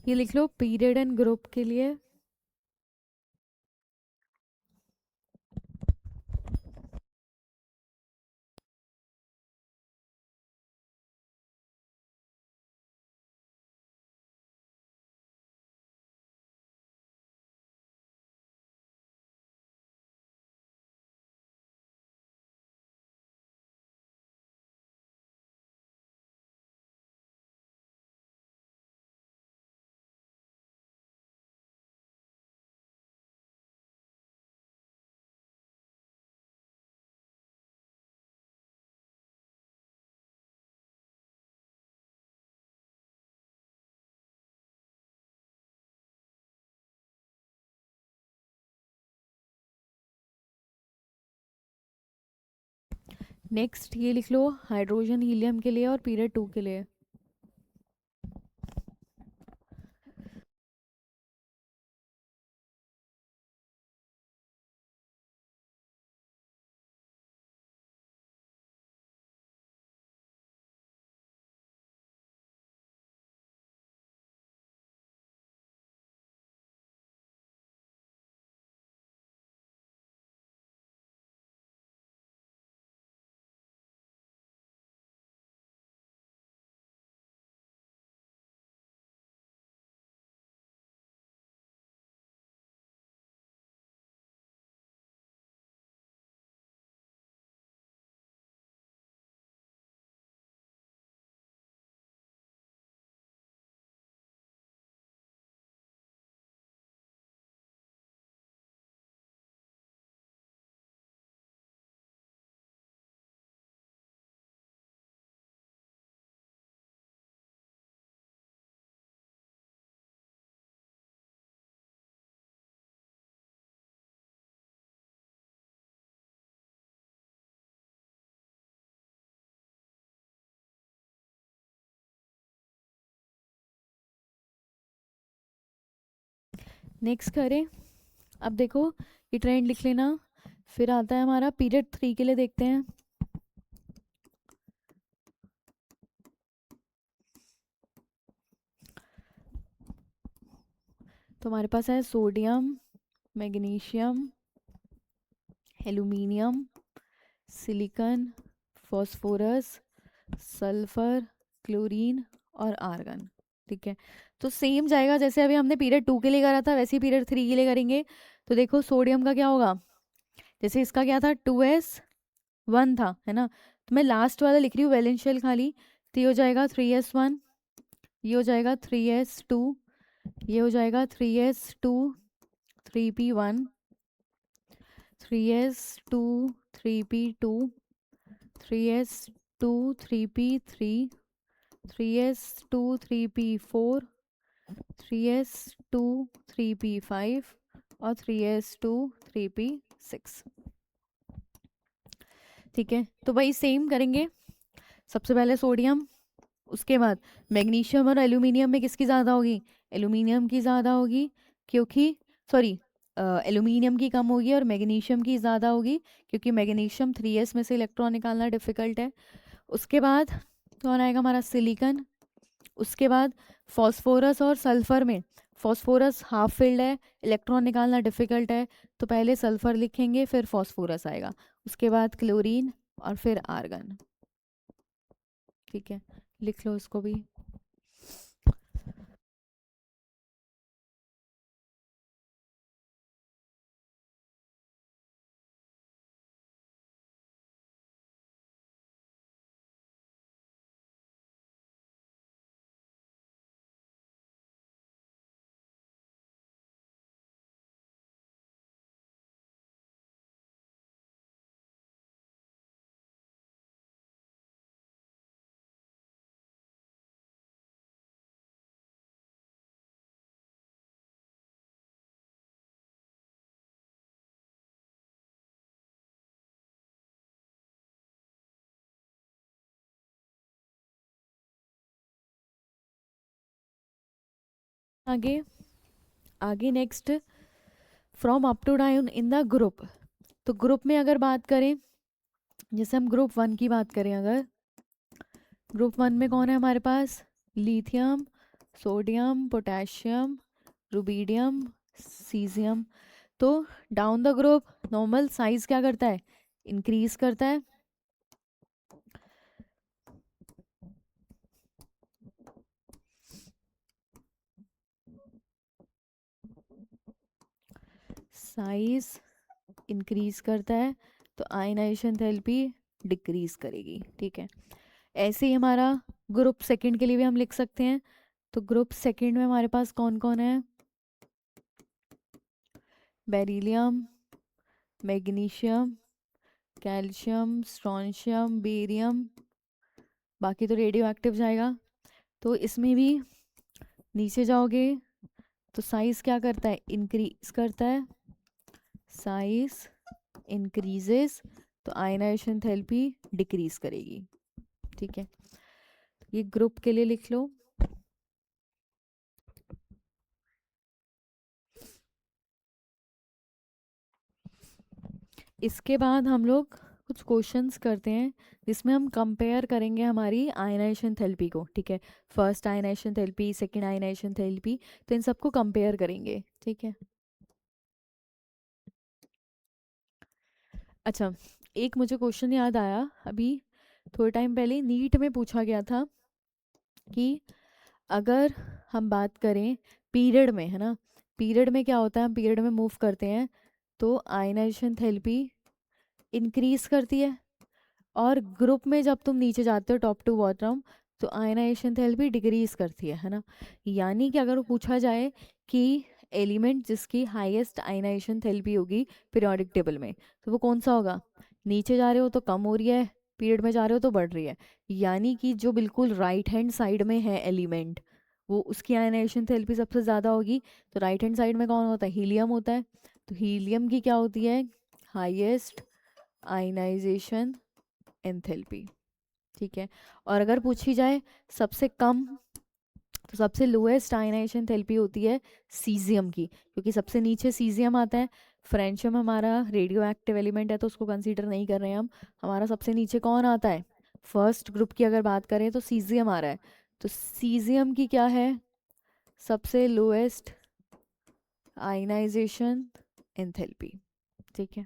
ये लिख लो पीरियड एंड ग्रुप के लिए। नेक्स्ट ये लिख लो हाइड्रोजन हीलियम के लिए और पीरियड 2 के लिए। नेक्स्ट करें। अब देखो ये ट्रेंड लिख लेना। फिर आता है हमारा पीरियड 3 के लिए, देखते हैं। तो हमारे पास है sodium, magnesium, aluminium, silicon, phosphorus, sulphur, chlorine और आर्गन। ठीक है, तो सेम जाएगा जैसे अभी हमने पीरियड 2 के लिए करा था, वैसे ही पीरियड 3 के लिए करेंगे। तो देखो सोडियम का क्या होगा, जैसे इसका क्या था 2s1 था, है ना। तो मैं लास्ट वाला लिख रही हूँ वैलेंशियल खाली। तो ये हो जाएगा 3s1, ये हो जाएगा 3s2, ये हो जाएगा 3s2 3p1, 3s2 3p2, 3s2 3p3, 3s2 3p4, 3s2 3p5 और 3s2 3p6। ठीक है, तो भाई सेम करेंगे। सबसे पहले सोडियम, उसके बाद मैग्नीशियम और एल्यूमिनियम में किसकी ज़्यादा होगी, एल्यूमिनियम की ज़्यादा होगी, क्योंकि सॉरी एल्यूमिनियम की कम होगी और मैग्नीशियम की ज़्यादा होगी, क्योंकि मैग्नीशियम 3s में से इलेक्ट्रॉन निकालना डिफ़िकल्ट है। उसके बाद कौन आएगा हमारा, सिलिकॉन। उसके बाद फॉस्फोरस और सल्फर में, फॉस्फोरस हाफ फिल्ड है, इलेक्ट्रॉन निकालना डिफ़िकल्ट है, तो पहले सल्फर लिखेंगे फिर फॉस्फोरस आएगा। उसके बाद क्लोरीन और फिर आर्गन। ठीक है, लिख लो इसको भी। आगे आगे next, from up to down in the group. तो ग्रुप में अगर बात करें, जैसे हम ग्रुप 1 की बात करें, अगर ग्रुप 1 में कौन है हमारे पास, lithium, sodium, potassium, rubidium, caesium. तो down the group normal size क्या करता है, इंक्रीज करता है। साइज इंक्रीज करता है तो आयनाइजेशन थेरेपी डिक्रीज करेगी, ठीक है। ऐसे ही हमारा ग्रुप सेकंड के लिए भी हम लिख सकते हैं। तो ग्रुप सेकंड में हमारे पास कौन कौन है, beryllium, magnesium, calcium, strontium, barium, बाकी तो रेडियो एक्टिव जाएगा। तो इसमें भी नीचे जाओगे तो साइज क्या करता है, इंक्रीज करता है। साइज इंक्रीजेस तो आयनाइजेशन थेरेपी डिक्रीज करेगी, ठीक है। ये ग्रुप के लिए लिख लो। इसके बाद हम लोग कुछ क्वेश्चंस करते हैं जिसमें हम कंपेयर करेंगे हमारी आयनाइजेशन थेरेपी को, ठीक है। First ionization therapy, second ionization therapy, तो इन सबको कंपेयर करेंगे, ठीक है। अच्छा, एक मुझे क्वेश्चन याद आया अभी थोड़े टाइम पहले, नीट में पूछा गया था कि अगर हम बात करें पीरियड में, है ना, पीरियड में क्या होता है, हम पीरियड में मूव करते हैं तो आयनाइजेशन थेरेपी इंक्रीज करती है, और ग्रुप में जब तुम नीचे जाते हो टॉप टू बॉटम तो आयनाइजेशन थेरेपी डिक्रीज करती है ना। यानी कि अगर वो पूछा जाए कि एलिमेंट जिसकी हाईएस्ट आयनाइजेशन थेरेपी होगी पीरियोडिक टेबल में, तो वो कौन सा होगा, नीचे जा रहे हो तो कम हो रही है, पीरियड में जा रहे हो तो बढ़ रही है। यानी कि जो बिल्कुल राइट हैंड साइड में है एलिमेंट, वो उसकी आयनाइजेशन थेरेपी सबसे ज़्यादा होगी। तो राइट हैंड साइड में कौन होता है, हीलियम होता है। तो हीलियम की क्या होती है, हाईएस्ट आयनाइजेशन एंथैल्पी, ठीक है। और अगर पूछी जाए सबसे कम, तो सबसे लोएस्ट आयनाइजेशन थेरेपी होती है सीजियम की, क्योंकि सबसे नीचे सीजियम आता है। फ्रेंशियम हमारा रेडियो एक्टिव एलिमेंट है तो उसको कंसीडर नहीं कर रहे हैं हम। हमारा सबसे नीचे कौन आता है, फर्स्ट ग्रुप की अगर बात करें तो सीजियम आ रहा है। तो सीजियम की क्या है, सबसे लोएस्ट आयनाइजेशन एंथैल्पी, ठीक है।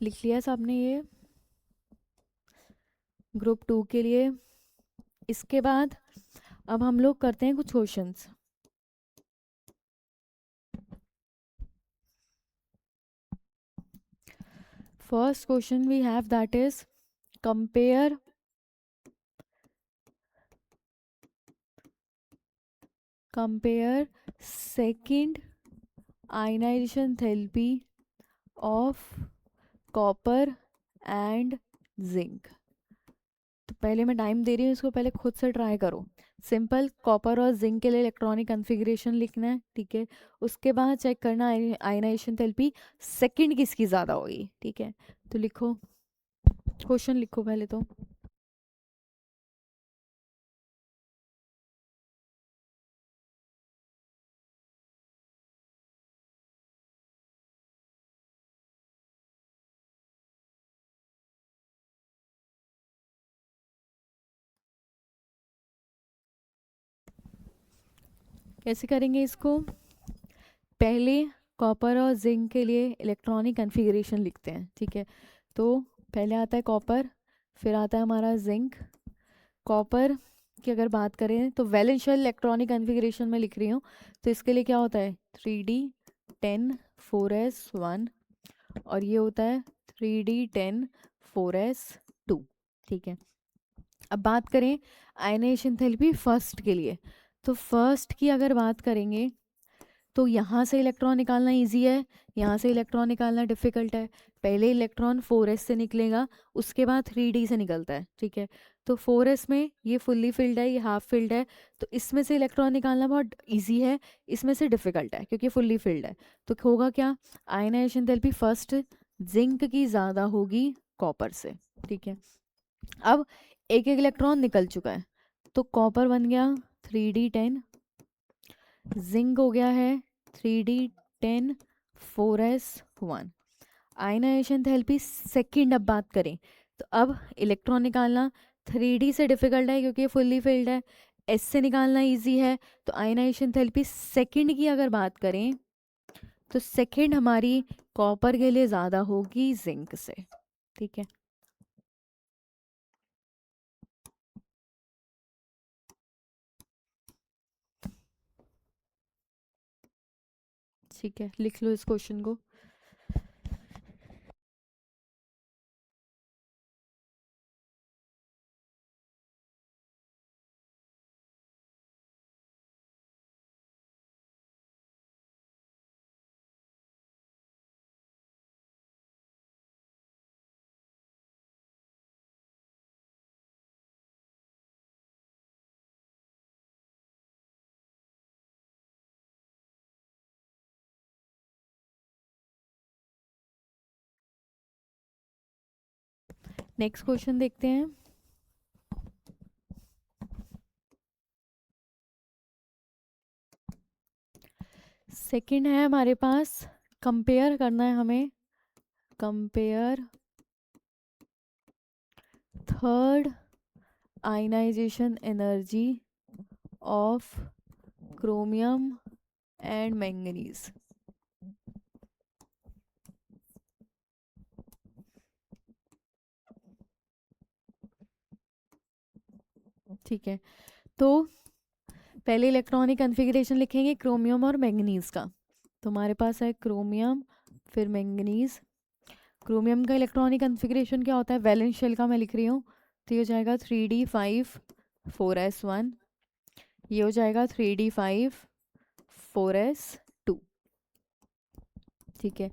लिख लिया सबने ये ग्रुप टू के लिए। इसके बाद अब हम लोग करते हैं कुछ questions. First question we have that is compare compare second ionization therapy of copper and zinc. तो पहले मैं टाइम दे रही हूँ, इसको पहले खुद से ट्राई करो। सिंपल कॉपर और जिंक के लिए इलेक्ट्रॉनिक कन्फिग्रेशन लिखना है, ठीक है। उसके बाद चेक करना आयनाइजेशन थेरेपी सेकंड किसकी ज़्यादा होगी, ठीक है। तो लिखो, क्वेश्चन लिखो पहले तो। कैसे करेंगे इसको? पहले कॉपर और जिंक के लिए इलेक्ट्रॉनिक कन्फिग्रेशन लिखते हैं, ठीक है। तो पहले आता है कॉपर, फिर आता है हमारा जिंक। कॉपर की अगर बात करें तो वैलेंस शेल इलेक्ट्रॉनिक कन्फिग्रेशन में लिख रही हूँ, तो इसके लिए क्या होता है 3d10 4s1, और ये होता है 3d10 4s2, ठीक है। अब बात करें आयनाइजेशन थेरेपी फर्स्ट के लिए, तो फर्स्ट की अगर बात करेंगे तो यहाँ से इलेक्ट्रॉन निकालना इजी है, यहाँ से इलेक्ट्रॉन निकालना डिफिकल्ट है। पहले इलेक्ट्रॉन 4s से निकलेगा, उसके बाद 3d से निकलता है, ठीक है। तो 4s में ये फुल्ली फिल्ड है, ये हाफ फिल्ड है, तो इसमें से इलेक्ट्रॉन निकालना बहुत इजी है, इसमें से डिफिकल्ट है क्योंकि फुल्ली फिल्ड है। तो होगा क्या, आयनाइजेशन थेरेपी फर्स्ट जिंक की ज़्यादा होगी कॉपर से, ठीक है। अब एक एक इलेक्ट्रॉन निकल चुका है, तो कॉपर बन गया 3d10, जिंक हो गया है 3d10 4s1। Ionization therapy second अब बात करें तो अब इलेक्ट्रॉन निकालना 3d से डिफिकल्ट है क्योंकि फुल्ली फिल्ड है, s से निकालना इजी है। तो आयनाइजेशन थेरेपी सेकंड की अगर बात करें तो सेकंड हमारी कॉपर के लिए ज़्यादा होगी जिंक से, ठीक है। ठीक है, लिख लो इस क्वेश्चन को। नेक्स्ट क्वेश्चन देखते हैं। सेकंड है हमारे पास, कंपेयर करना है हमें, compare third ionization energy of chromium and manganese. ठीक है, तो पहले इलेक्ट्रॉनिक कन्फिग्रेशन लिखेंगे क्रोमियम और मैंगनीज का। तो हमारे पास है क्रोमियम फिर मैंगनीज। क्रोमियम का इलेक्ट्रॉनिक कन्फिग्रेशन क्या होता है, वैलेंस शेल का मैं लिख रही हूँ, तो ये हो जाएगा 3d5 4s1, ये हो जाएगा 3d5 4s2, ठीक है।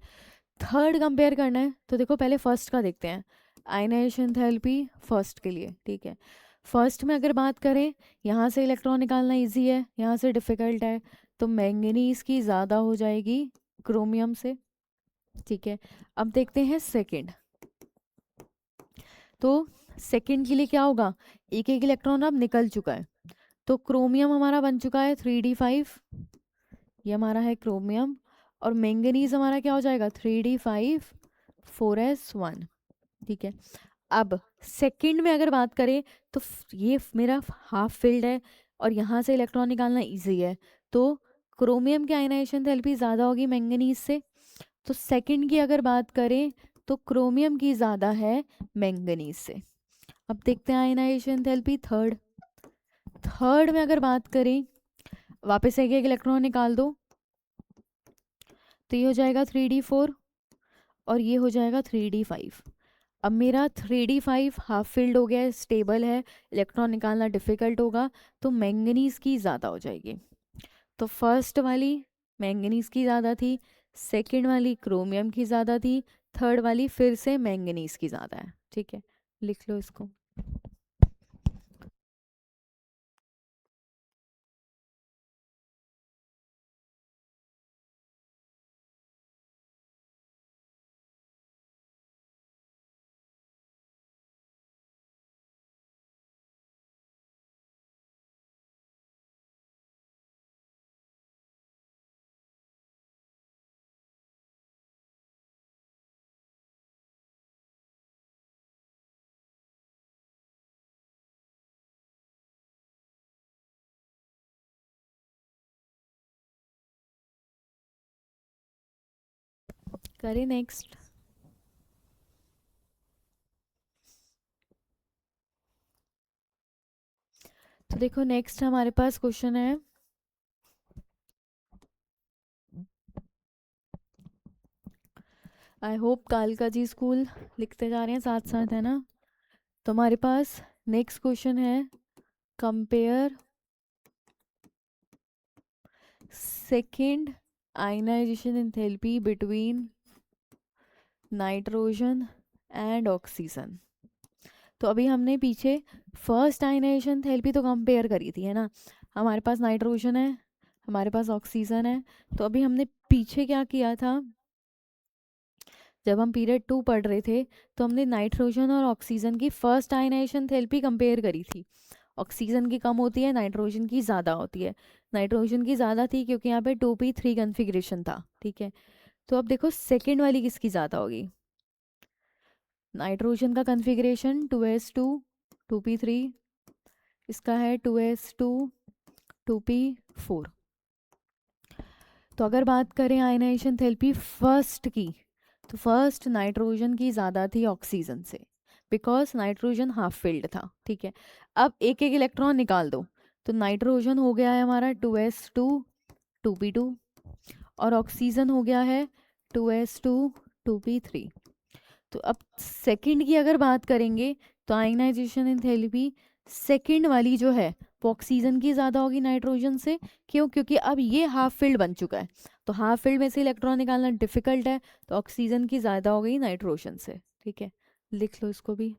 थर्ड कंपेयर करना है तो देखो पहले फर्स्ट का देखते हैं, आयनाइजेशन थेरेपी फर्स्ट के लिए, ठीक है। फर्स्ट में अगर बात करें, यहाँ से इलेक्ट्रॉन निकालना इजी है, यहाँ से डिफ़िकल्ट है, तो मैंगनीज की ज़्यादा हो जाएगी क्रोमियम से, ठीक है। अब देखते हैं सेकंड, तो सेकंड के लिए क्या होगा, एक एक इलेक्ट्रॉन अब निकल चुका है, तो क्रोमियम हमारा बन चुका है 3d5, ये हमारा है क्रोमियम, और मैंगनीज हमारा क्या हो जाएगा 3d5 4s1, ठीक है। अब सेकंड में अगर बात करें तो ये मेरा हाफ फिल्ड है और यहाँ से इलेक्ट्रॉन निकालना इजी है, तो क्रोमियम की आयनाइजेशन थेरेपी ज़्यादा होगी मैंगनीज से। तो सेकंड की अगर बात करें तो क्रोमियम की ज़्यादा है मैंगनीज से। अब देखते हैं आयनाइजेशन थेरेपी थर्ड। थर्ड में अगर बात करें, वापस एक एक इलेक्ट्रॉन निकाल दो, तो ये हो जाएगा 3d4 और ये हो जाएगा 3d5। अब मेरा 3d5 हाफ फिल्ड हो गया है, स्टेबल है, इलेक्ट्रॉन निकालना डिफ़िकल्ट होगा, तो मैंगनीज की ज़्यादा हो जाएगी। तो फर्स्ट वाली मैंगनीज की ज़्यादा थी, सेकंड वाली क्रोमियम की ज़्यादा थी, थर्ड वाली फिर से मैंगनीज की ज़्यादा है, ठीक है। लिख लो इसको। करें नेक्स्ट। तो देखो नेक्स्ट हमारे पास क्वेश्चन है, आई होप कालका जी स्कूल लिखते जा रहे हैं साथ साथ, है ना। तो हमारे पास नेक्स्ट क्वेश्चन है, compare second ionization enthalpy between nitrogen and oxygen. तो अभी हमने पीछे फर्स्ट आयनाइजेशन थेरेपी तो कंपेयर करी थी, है ना। हमारे पास नाइट्रोजन है, हमारे पास ऑक्सीजन है। तो अभी हमने पीछे क्या किया था, जब हम पीरियड 2 पढ़ रहे थे तो हमने नाइट्रोजन और ऑक्सीजन की फर्स्ट आयनाइजेशन थेरेपी कंपेयर करी थी। ऑक्सीजन की कम होती है, नाइट्रोजन की ज़्यादा होती है। नाइट्रोजन की ज़्यादा थी क्योंकि यहाँ पे 2p3 कन्फिग्रेशन था, ठीक है। तो अब देखो सेकेंड वाली किसकी ज़्यादा होगी। नाइट्रोजन का कन्फिग्रेशन 2s2 2p3, इसका है 2s2 2p4। तो अगर बात करें आयनाइजेशन थेरेपी फर्स्ट की, तो फर्स्ट नाइट्रोजन की ज़्यादा थी ऑक्सीजन से, बिकॉज नाइट्रोजन हाफ फिल्ड था, ठीक है। अब एक एक इलेक्ट्रॉन निकाल दो, तो नाइट्रोजन हो गया है हमारा 2s2 2p2, और ऑक्सीजन हो गया है 2s2 2p3। तो अब सेकंड की अगर बात करेंगे, तो आयनाइजेशन एंथैल्पी सेकंड वाली जो है वो ऑक्सीजन की ज़्यादा होगी नाइट्रोजन से। क्यों? क्योंकि अब ये हाफ फिल्ड बन चुका है, तो हाफ फिल्ड में से इलेक्ट्रॉन निकालना डिफिकल्ट है, तो ऑक्सीजन की ज़्यादा हो गई नाइट्रोजन से, ठीक है। लिख लो इसको भी।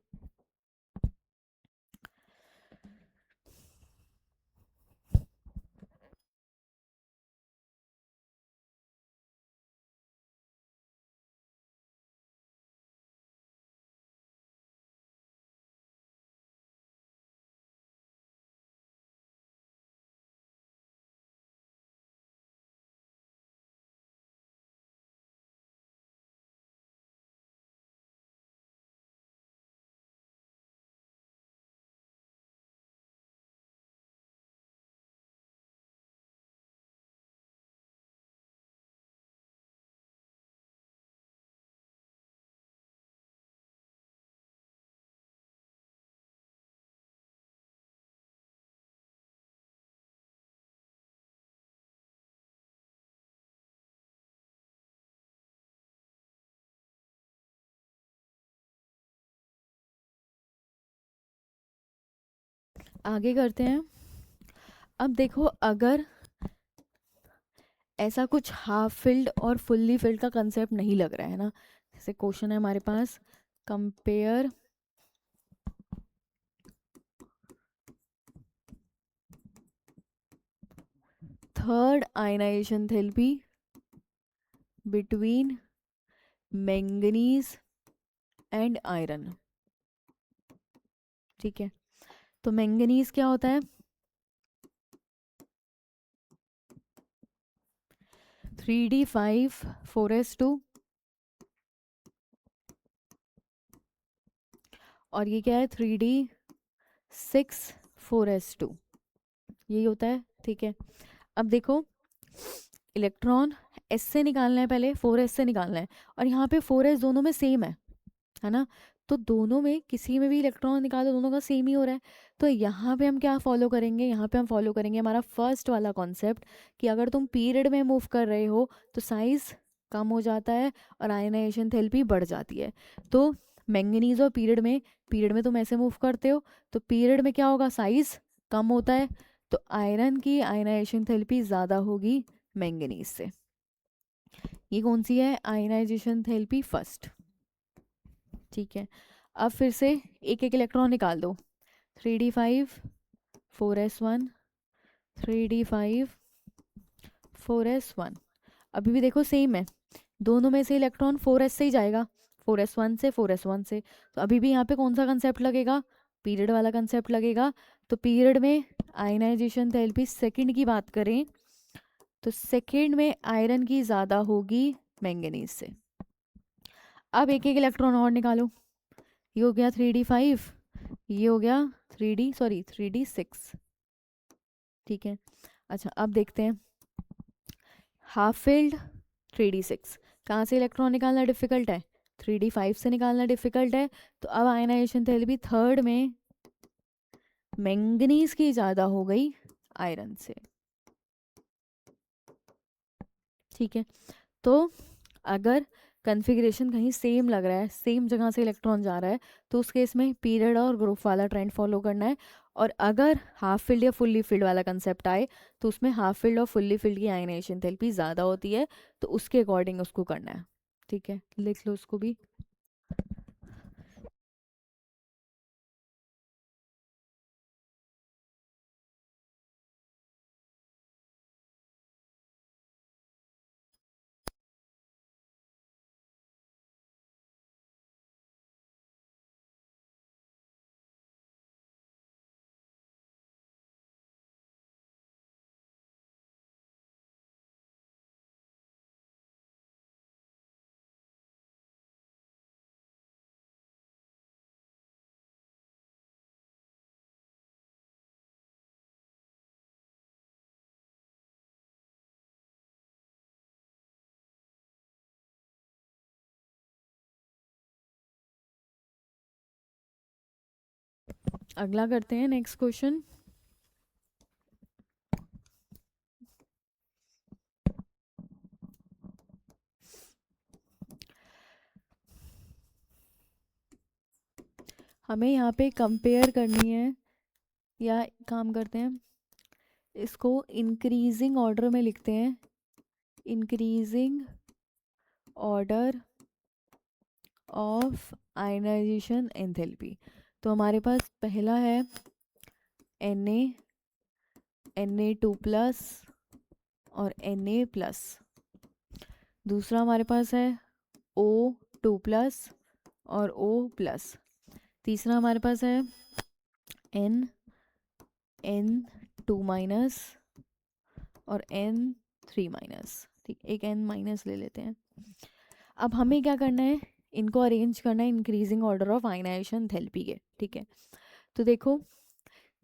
आगे करते हैं। अब देखो अगर ऐसा कुछ हाफ फिल्ड और फुल्ली फिल्ड का कंसेप्ट नहीं लग रहा है ना, जैसे क्वेश्चन है हमारे पास, compare third ionisation therapy between manganese and iron, ठीक है। तो मैंगनीज क्या होता है, 3d5 4s2, और ये क्या है 3d6 4s2, यही होता है, ठीक है। अब देखो इलेक्ट्रॉन एस से निकालना है, पहले 4s से निकालना है, और यहाँ पे 4s दोनों में सेम है ना। तो दोनों में किसी में भी इलेक्ट्रॉन निकालो, दोनों का सेम ही हो रहा है। तो यहाँ पे हम क्या फॉलो करेंगे, यहाँ पे हम फॉलो करेंगे हमारा फर्स्ट वाला कॉन्सेप्ट, कि अगर तुम पीरियड में मूव कर रहे हो तो साइज कम हो जाता है और आयनाइजेशन थेरेपी बढ़ जाती है। तो मैंगनीज और पीरियड में तुम ऐसे मूव करते हो, तो पीरियड में क्या होगा, साइज कम होता है, तो आयरन की आयनाइजेशन थेरेपी ज़्यादा होगी मैंगनीज से। ये कौन सी है, आयनाइजेशन थेरेपी फर्स्ट, ठीक है। अब फिर से एक एक इलेक्ट्रॉन निकाल दो, 3d5 4s1 3d5 4s1। अभी भी देखो सेम है, दोनों में से इलेक्ट्रॉन 4s से ही जाएगा, 4s1 से 4s1 से। तो अभी भी यहाँ पे कौन सा कंसेप्ट लगेगा, पीरियड वाला कंसेप्ट लगेगा। तो पीरियड में आयनाइजेशन थेरेपी सेकंड की बात करें, तो सेकंड में आयरन की ज़्यादा होगी मैंगनीज से। अब एक एक इलेक्ट्रॉन और निकालो, ये हो गया 3d5, ये हो गया 3d6, ठीक है। अच्छा अब देखते हैं हाफ फिल्ड 3d6, कहाँ से इलेक्ट्रॉन निकालना डिफिकल्ट है? 3d5 से निकालना डिफिकल्ट है। तो अब आयनाइजेशन थेरेपी थर्ड में मैंगनीज की ज़्यादा हो गई आयरन से। ठीक है, तो अगर कन्फिग्रेशन कहीं सेम लग रहा है, सेम जगह से इलेक्ट्रॉन जा रहा है, तो उस केस में पीरियड और ग्रुप वाला ट्रेंड फॉलो करना है। और अगर हाफ फील्ड या फुल्ली फील्ड वाला कंसेप्ट आए, तो उसमें हाफ फील्ड और फुल्ली फील्ड की आयनाइजेशन थेरेपी ज़्यादा होती है, तो उसके अकॉर्डिंग उसको करना है। ठीक है, लिख लो उसको भी। अगला करते हैं, नेक्स्ट क्वेश्चन। हमें यहाँ पे कंपेयर करनी है, या काम करते हैं, इसको इंक्रीजिंग ऑर्डर में लिखते हैं, increasing order of ionization enthalpy. तो हमारे पास पहला है Na2+ और Na+। दूसरा हमारे पास है O2+ और O+। तीसरा हमारे पास है N2- और N3-। ठीक, एक N- ले लेते हैं। अब हमें क्या करना है, इनको अरेंज करना है increasing order of ionization therapy के। ठीक है, तो देखो,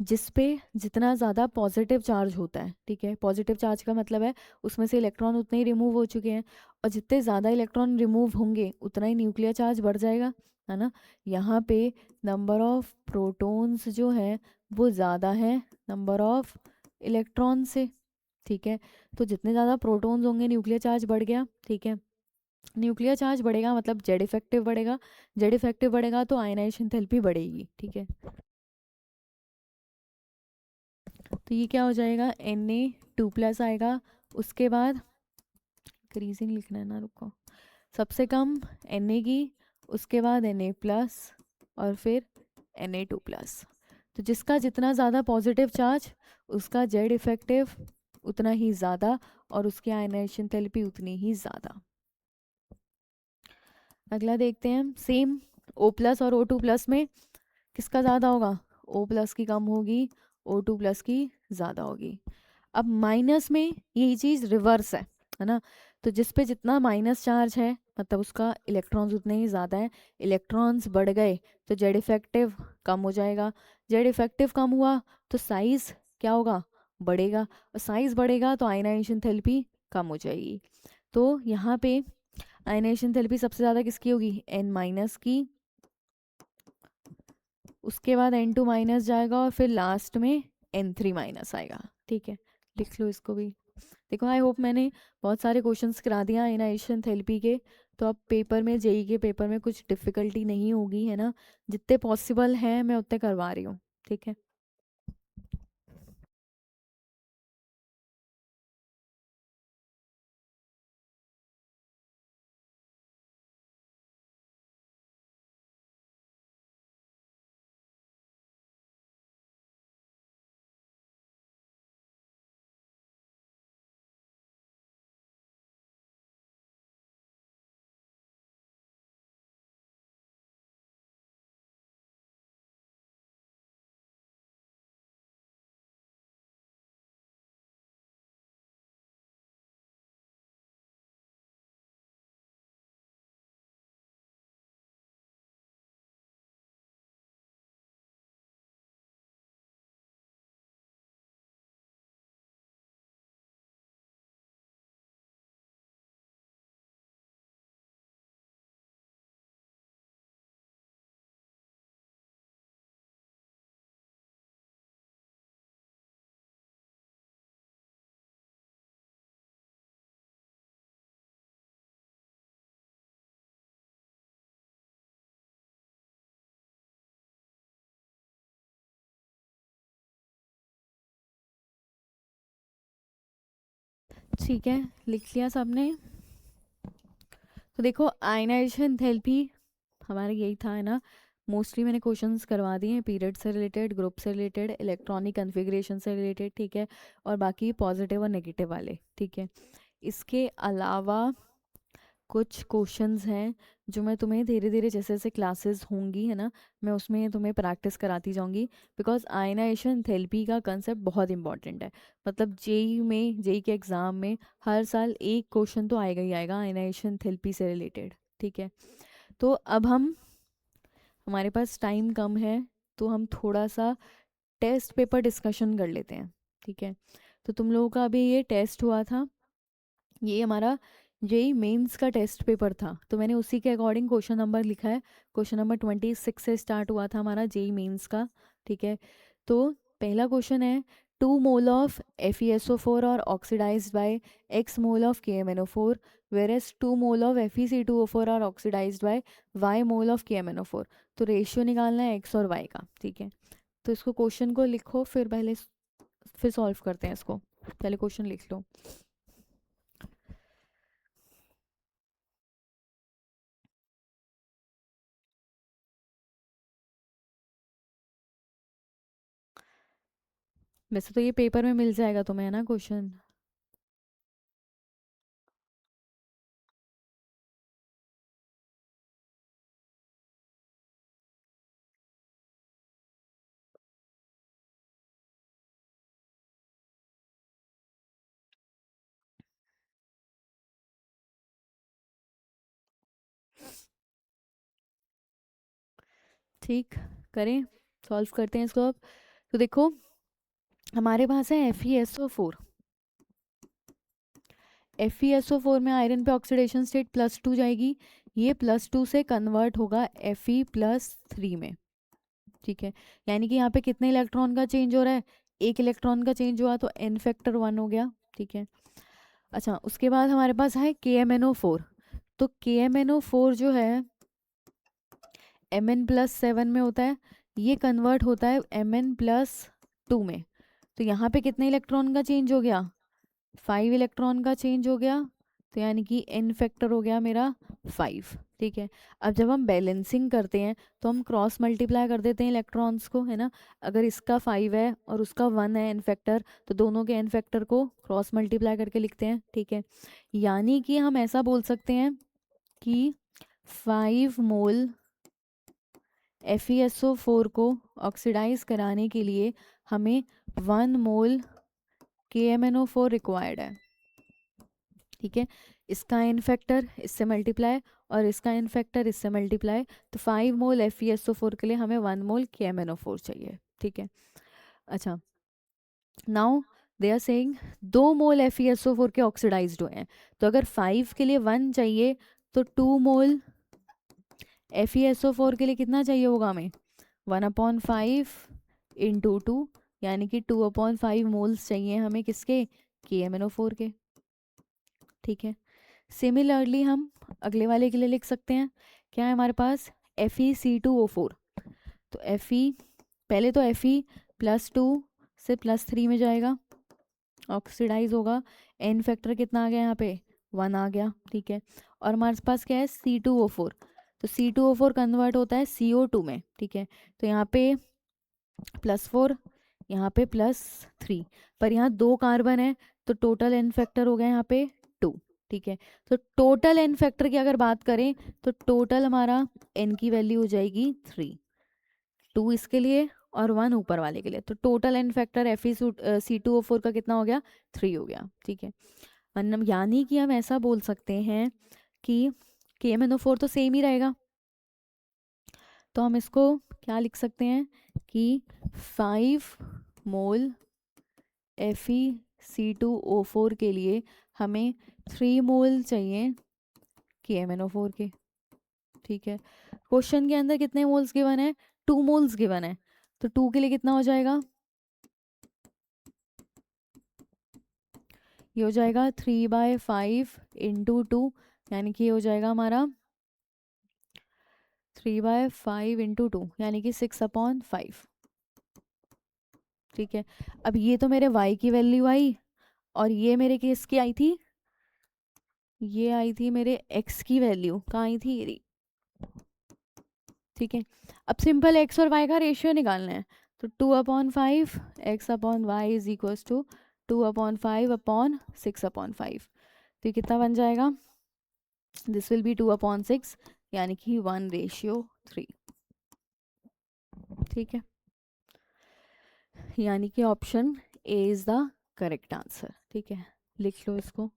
जिस पे जितना ज़्यादा पॉजिटिव चार्ज होता है, ठीक है, पॉजिटिव चार्ज का मतलब है उसमें से इलेक्ट्रॉन उतने ही रिमूव हो चुके हैं, और जितने ज़्यादा इलेक्ट्रॉन रिमूव होंगे उतना ही न्यूक्लियर चार्ज बढ़ जाएगा, है ना। यहाँ पे नंबर ऑफ प्रोटॉन्स जो है वो ज़्यादा है नंबर ऑफ इलेक्ट्रॉन से। ठीक है, तो जितने ज़्यादा प्रोटॉन्स होंगे न्यूक्लियर चार्ज बढ़ गया। ठीक है, न्यूक्लियर चार्ज बढ़ेगा मतलब जेड इफेक्टिव बढ़ेगा, जेड इफेक्टिव बढ़ेगा तो आयनाइजेशन थेरेपी बढ़ेगी। ठीक है, तो ये क्या हो जाएगा, Na2+ आएगा। उसके बाद इंक्रीजिंग लिखना है ना, रुको, सबसे कम Na की, उसके बाद Na+ और फिर Na2+। तो जिसका जितना ज़्यादा पॉजिटिव चार्ज उसका जेड इफेक्टिव उतना ही ज़्यादा और उसकी आयनाइजेशन थेरेपी उतनी ही ज़्यादा। अगला देखते हैं, सेम O+ और O2+ में किसका ज़्यादा होगा, O+ की कम होगी, O2+ की ज़्यादा होगी। अब माइनस में यही चीज़ रिवर्स है ना। तो जिस पे जितना माइनस चार्ज है मतलब उसका इलेक्ट्रॉन्स उतने ही ज़्यादा हैं, इलेक्ट्रॉन्स बढ़ गए तो जेड इफेक्टिव कम हो जाएगा, जेड इफेक्टिव कम हुआ तो साइज़ क्या होगा, बढ़ेगा, और साइज़ बढ़ेगा तो आयनाइजेशन थेरेपी कम हो जाएगी। तो यहाँ पे आयनाइजेशन थेरेपी सबसे ज़्यादा किसकी होगी, N- की, उसके बाद N2- जाएगा और फिर लास्ट में N3- आएगा। ठीक है, लिख लो इसको भी। देखो, आई होप मैंने बहुत सारे क्वेश्चंस करा दिया आयनाइजेशन थेरेपी के, तो अब पेपर में, जेई के पेपर में कुछ डिफ़िकल्टी नहीं होगी, है ना। जितने पॉसिबल हैं मैं उतने करवा रही हूँ। ठीक है। ठीक है, लिख लिया सबने। तो देखो आयनाइजेशन थेरेपी हमारा यही था, है ना। मोस्टली मैंने क्वेश्चंस करवा दिए हैं, पीरियड से रिलेटेड, ग्रुप से रिलेटेड, इलेक्ट्रॉनिक कन्फिग्रेशन से रिलेटेड, ठीक है, और बाकी पॉजिटिव और नेगेटिव वाले, ठीक है। इसके अलावा कुछ क्वेश्चंस हैं जो मैं तुम्हें धीरे धीरे जैसे जैसे क्लासेस होंगी, है ना, मैं उसमें तुम्हें प्रैक्टिस कराती जाऊंगी। बिकॉज आयनाइजेशन थेरेपी का कंसेप्ट बहुत इंपॉर्टेंट है। मतलब जेई के एग्ज़ाम में हर साल एक क्वेश्चन तो आएगा ही आएगा आयनाइजेशन थेरेपी से रिलेटेड, ठीक है। तो अब हमारे पास टाइम कम है, तो हम थोड़ा सा टेस्ट पेपर डिस्कशन कर लेते हैं, ठीक है। तो तुम लोगों का अभी ये टेस्ट हुआ था, ये हमारा जेई मेंस का टेस्ट पेपर था, तो मैंने उसी के अकॉर्डिंग क्वेश्चन नंबर लिखा है। क्वेश्चन नंबर 26 से स्टार्ट हुआ था हमारा जेई मेंस का, ठीक है। तो पहला क्वेश्चन है, 2 मोल ऑफ FeSO4 और oxidized by x mole of KMnO4, whereas 2 mole of FeC2O4 और oxidized by y mole of KMnO4। तो रेशियो निकालना है x और y का, ठीक है। तो इसको क्वेश्चन को लिखो, फिर सॉल्व करते हैं इसको। पहले क्वेश्चन लिख लो। वैसे तो ये पेपर में मिल जाएगा तुम्हें, है ना क्वेश्चन। ठीक, करें, सॉल्व करते हैं इसको अब। तो देखो हमारे पास है FeSO4। FeSO4 में आयरन पे ऑक्सीडेशन स्टेट +2 जाएगी, ये +2 से कन्वर्ट होगा Fe+3 में, ठीक है। यानी कि यहाँ पे कितने इलेक्ट्रॉन का चेंज हो रहा है, एक इलेक्ट्रॉन का चेंज हुआ, तो n फैक्टर 1 हो गया, ठीक है। अच्छा, उसके बाद हमारे पास है KMnO4। तो KMnO4 जो है Mn+7 में होता है, ये कन्वर्ट होता है Mn+2 में। तो यहाँ पे कितने इलेक्ट्रॉन का चेंज हो गया, 5 इलेक्ट्रॉन का चेंज हो गया। तो यानी कि n फैक्टर हो गया मेरा 5, ठीक है। अब जब हम बैलेंसिंग करते हैं तो हम क्रॉस मल्टीप्लाई कर देते हैं इलेक्ट्रॉन्स को, है ना। अगर इसका 5 है और उसका 1 है n फैक्टर, तो दोनों के n फैक्टर को क्रॉस मल्टीप्लाई करके लिखते हैं, ठीक है। यानी कि हम ऐसा बोल सकते हैं कि 5 मोल FeSO4 को ऑक्सीडाइज कराने के लिए हमें 1 मोल KMnO4 रिक्वायर्ड है, ठीक है। इसका एन फैक्टर इससे मल्टीप्लाई और इसका एन फैक्टर इससे मल्टीप्लाई, तो 5 मोल FeSO4 के लिए हमें 1 मोल KMnO4 चाहिए, ठीक है। अच्छा, now they are saying 2 mole FeSO4 के ऑक्सीडाइज्ड हुए हैं, तो अगर 5 के लिए 1 चाहिए, तो 2 मोल FeSO4 के लिए कितना चाहिए होगा हमें, 1/5 इंटू 2, यानी कि 2/5 मोल्स चाहिए हमें किसके, KMnO4 के, ठीक है। सिमिलरली हम अगले वाले के लिए लिख सकते हैं, क्या है हमारे पास, FeC2O4। तो पहले तो Fe+2 से +3 में जाएगा, ऑक्सीडाइज होगा, एन फैक्टर कितना आ गया यहाँ पे, 1 आ गया, ठीक है। और हमारे पास क्या है, C2O4। तो C2O4 कन्वर्ट होता है CO2 में, ठीक है। तो यहाँ पे +4, यहाँ पे +3, पर यहाँ 2 कार्बन है, तो टोटल एन फैक्टर हो गया यहाँ पे 2, ठीक है। तो टोटल एन फैक्टर की अगर बात करें, तो टोटल हमारा एन की वैल्यू हो जाएगी 3, 2 इसके लिए और 1 ऊपर वाले के लिए। तो टोटल एन फैक्टर FeC2O4 का कितना हो गया, 3 हो गया, ठीक है। मतलब यानी कि हम ऐसा बोल सकते हैं कि KMnO4 तो सेम ही रहेगा, तो हम इसको क्या लिख सकते हैं कि 5 मोल FeC2O4 के लिए हमें 3 मोल चाहिए KMnO4 के, ठीक है। क्वेश्चन के अंदर कितने मोल्स गिवन है, 2 मोल्स गिवन है, तो 2 के लिए कितना हो जाएगा, ये हो जाएगा 3/5 इंटू 2, यानी कि ये हो जाएगा हमारा 3/5 इंटू 2, यानी कि 6/5, ठीक है। अब ये तो मेरे y की वैल्यू आई, और ये मेरे केस की आई थी, ये आई थी मेरे x की वैल्यू, कहाँ आई थी, ये रही। ठीक है, अब सिंपल x और y का रेशियो निकालना है। तो 2/5 x/y इज इक्वल्स टू 2/5/6/5। तो ये कितना बन जाएगा, दिस विल बी 2/6, यानी कि 1:3। ठीक है, यानी कि option A is the correct answer. ठीक है, लिख लो इसको।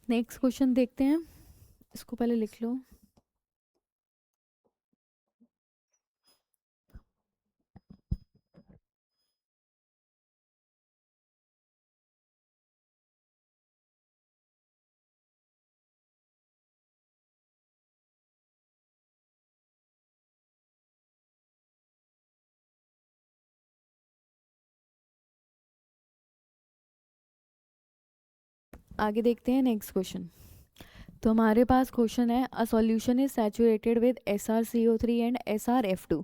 नेक्स्ट क्वेश्चन देखते हैं, इसको पहले लिख लो। आगे देखते हैं नेक्स्ट क्वेश्चन। तो हमारे पास क्वेश्चन है, a solution is saturated with SrCO3 and SrF2।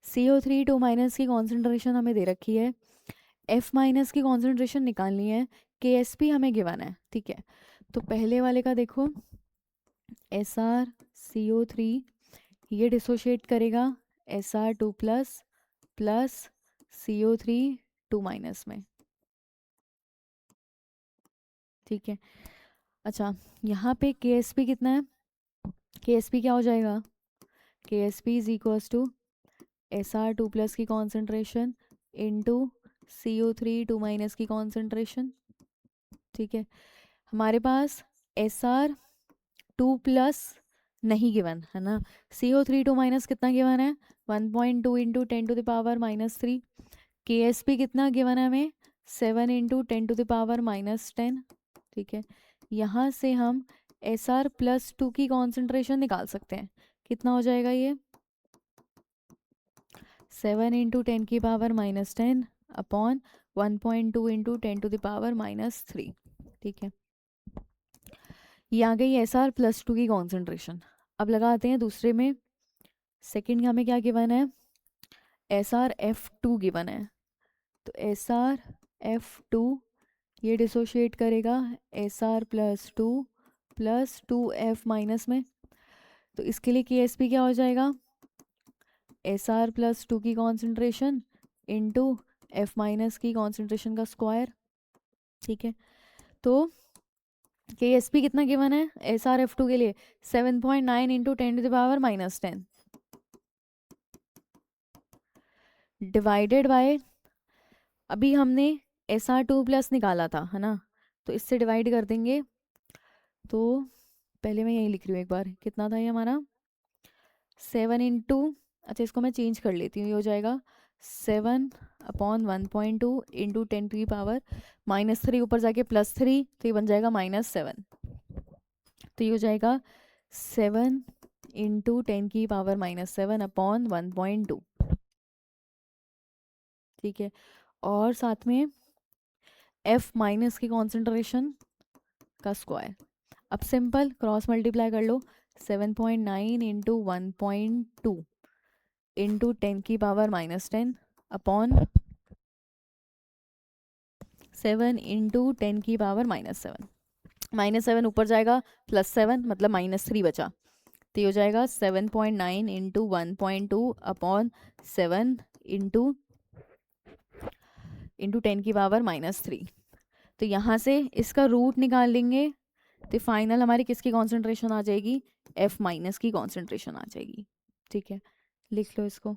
CO3 2 minus की कॉन्सेंट्रेशन हमें दे रखी है, F माइनस की कॉन्सेंट्रेशन निकालनी है, KSP हमें गिवन है। ठीक है, तो पहले वाले का देखो, SrCO3 ये डिसोशिएट करेगा Sr2 plus plus CO3 2 minus में। ठीक है, अच्छा यहाँ पे KSP कितना है, KSP क्या हो जाएगा, KSP is equals to Sr2 plus की कॉन्सेंट्रेशन इंटू CO3 2 माइनस की कॉन्सेंट्रेशन। ठीक है, हमारे पास Sr2 प्लस नहीं गिवन है ना, CO3 2 माइनस कितना गिवन है, 1.2 इंटू 10⁻³ KSP कितना गिवन है हमें, 7 इंटू 10⁻⁻10। ठीक है, यहाँ से हम Sr+2 की कॉन्सेंट्रेशन निकाल सकते हैं, कितना हो जाएगा ये, 7 इंटू 10⁻⁻10 अपॉन 1.2 इंटू 10⁻⁻3। ठीक है, ये आ गई Sr+2 की कॉन्सेंट्रेशन। अब लगाते हैं दूसरे में, सेकंड हमें क्या गिवन है, SrF2 गिवन है। तो SrF2 ये डिसोशिएट करेगा Sr+2 प्लस 2F माइनस में। तो इसके लिए KSP क्या हो जाएगा, Sr+2 की कॉन्सेंट्रेशन इंटू F माइनस की कॉन्सेंट्रेशन का स्क्वायर। ठीक है, तो KSP कितना गिवन है SrF2 के लिए, 7.9 इंटू 10⁻⁻10 डिवाइडेड बाय, अभी हमने Sr2 प्लस निकाला था है ना, तो इससे डिवाइड कर देंगे। तो पहले मैं यही लिख रही हूँ एक बार, कितना था ये हमारा, 7 इंटू, अच्छा इसको मैं चेंज कर लेती हूँ, ये हो जाएगा 7/1.2 इंटू 10⁻⁻3, ऊपर जाके +3, तो ये बन जाएगा -7। तो ये हो जाएगा 7 इंटू 10⁻⁻7 अपॉन 1.2। ठीक है, और साथ में F माइनस की कॉन्सेंट्रेशन का स्क्वायर। अब सिंपल क्रॉस मल्टीप्लाई कर लो, 7.9 इंटू 1.2 इंटू 10⁻⁻10 अपॉन 7 इंटू 10⁻⁻7। -7 ऊपर जाएगा, +7 मतलब -3 बचा। तो ये हो जाएगा 7.9 इंटू 1.2 अपॉन 7 इंटू 10⁻⁻3। तो यहाँ से इसका रूट निकाल लेंगे, तो फाइनल हमारी किसकी कॉन्सेंट्रेशन आ जाएगी, F माइनस की कॉन्सेंट्रेशन आ जाएगी। ठीक है, लिख लो इसको।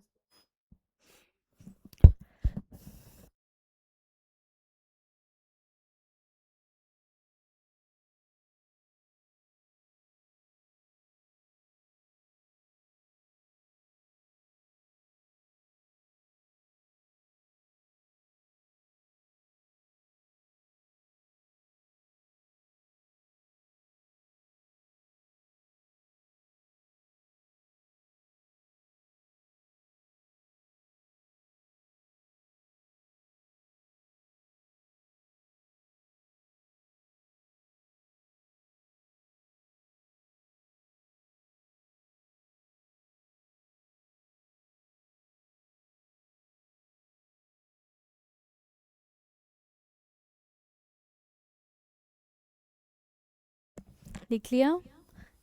लिख लिया,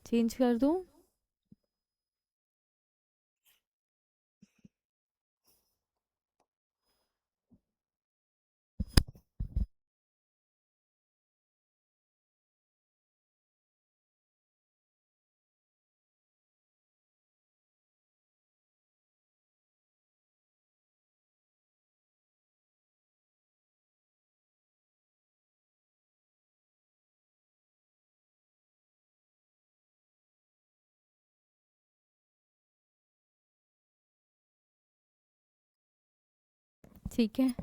चेंज कर दूँ? ठीक है,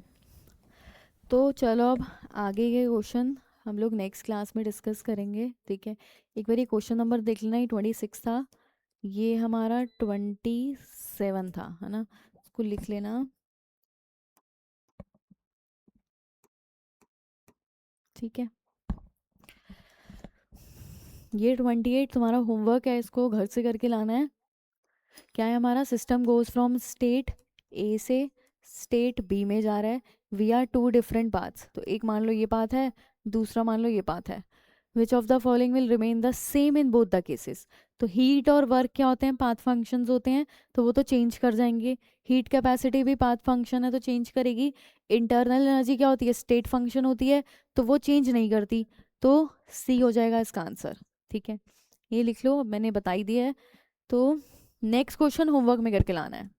तो चलो अब आगे के क्वेश्चन हम लोग नेक्स्ट क्लास में डिस्कस करेंगे। ठीक है, एक बार ये क्वेश्चन नंबर देख लेना, ये 26 था, ये हमारा 27 था, है ना, इसको लिख लेना। ठीक है, ये 28 तुम्हारा होमवर्क है, इसको घर से करके लाना है। क्या है हमारा, system goes from state A से स्टेट बी में जा रहा है, we are two different paths. तो एक मान लो ये पाथ है, दूसरा मान लो ये पाथ है। Which of the following will remain the same in both the cases. तो हीट और वर्क क्या होते हैं, पाथ फंक्शंस होते हैं, तो वो तो चेंज कर जाएंगे। हीट कैपेसिटी भी पाथ फंक्शन है तो चेंज करेगी। इंटरनल एनर्जी क्या होती है, स्टेट फंक्शन होती है, तो वो चेंज नहीं करती। तो सी हो जाएगा इसका आंसर। ठीक है, ये लिख लो, अब मैंने बताई दिया है। तो नेक्स्ट क्वेश्चन होमवर्क में करके लाना है।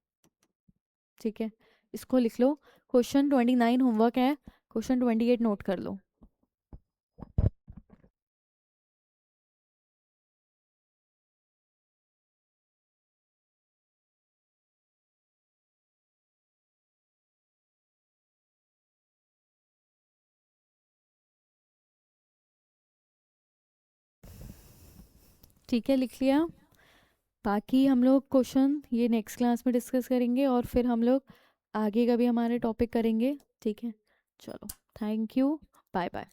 ठीक है, इसको लिख लो, क्वेश्चन 29 होमवर्क है, क्वेश्चन 28 नोट कर लो। ठीक है, लिख लिया। बाकी हम लोग क्वेश्चन ये नेक्स्ट क्लास में डिस्कस करेंगे, और फिर हम लोग आगे का भी हमारे टॉपिक करेंगे। ठीक है, चलो, थैंक यू, बाय बाय।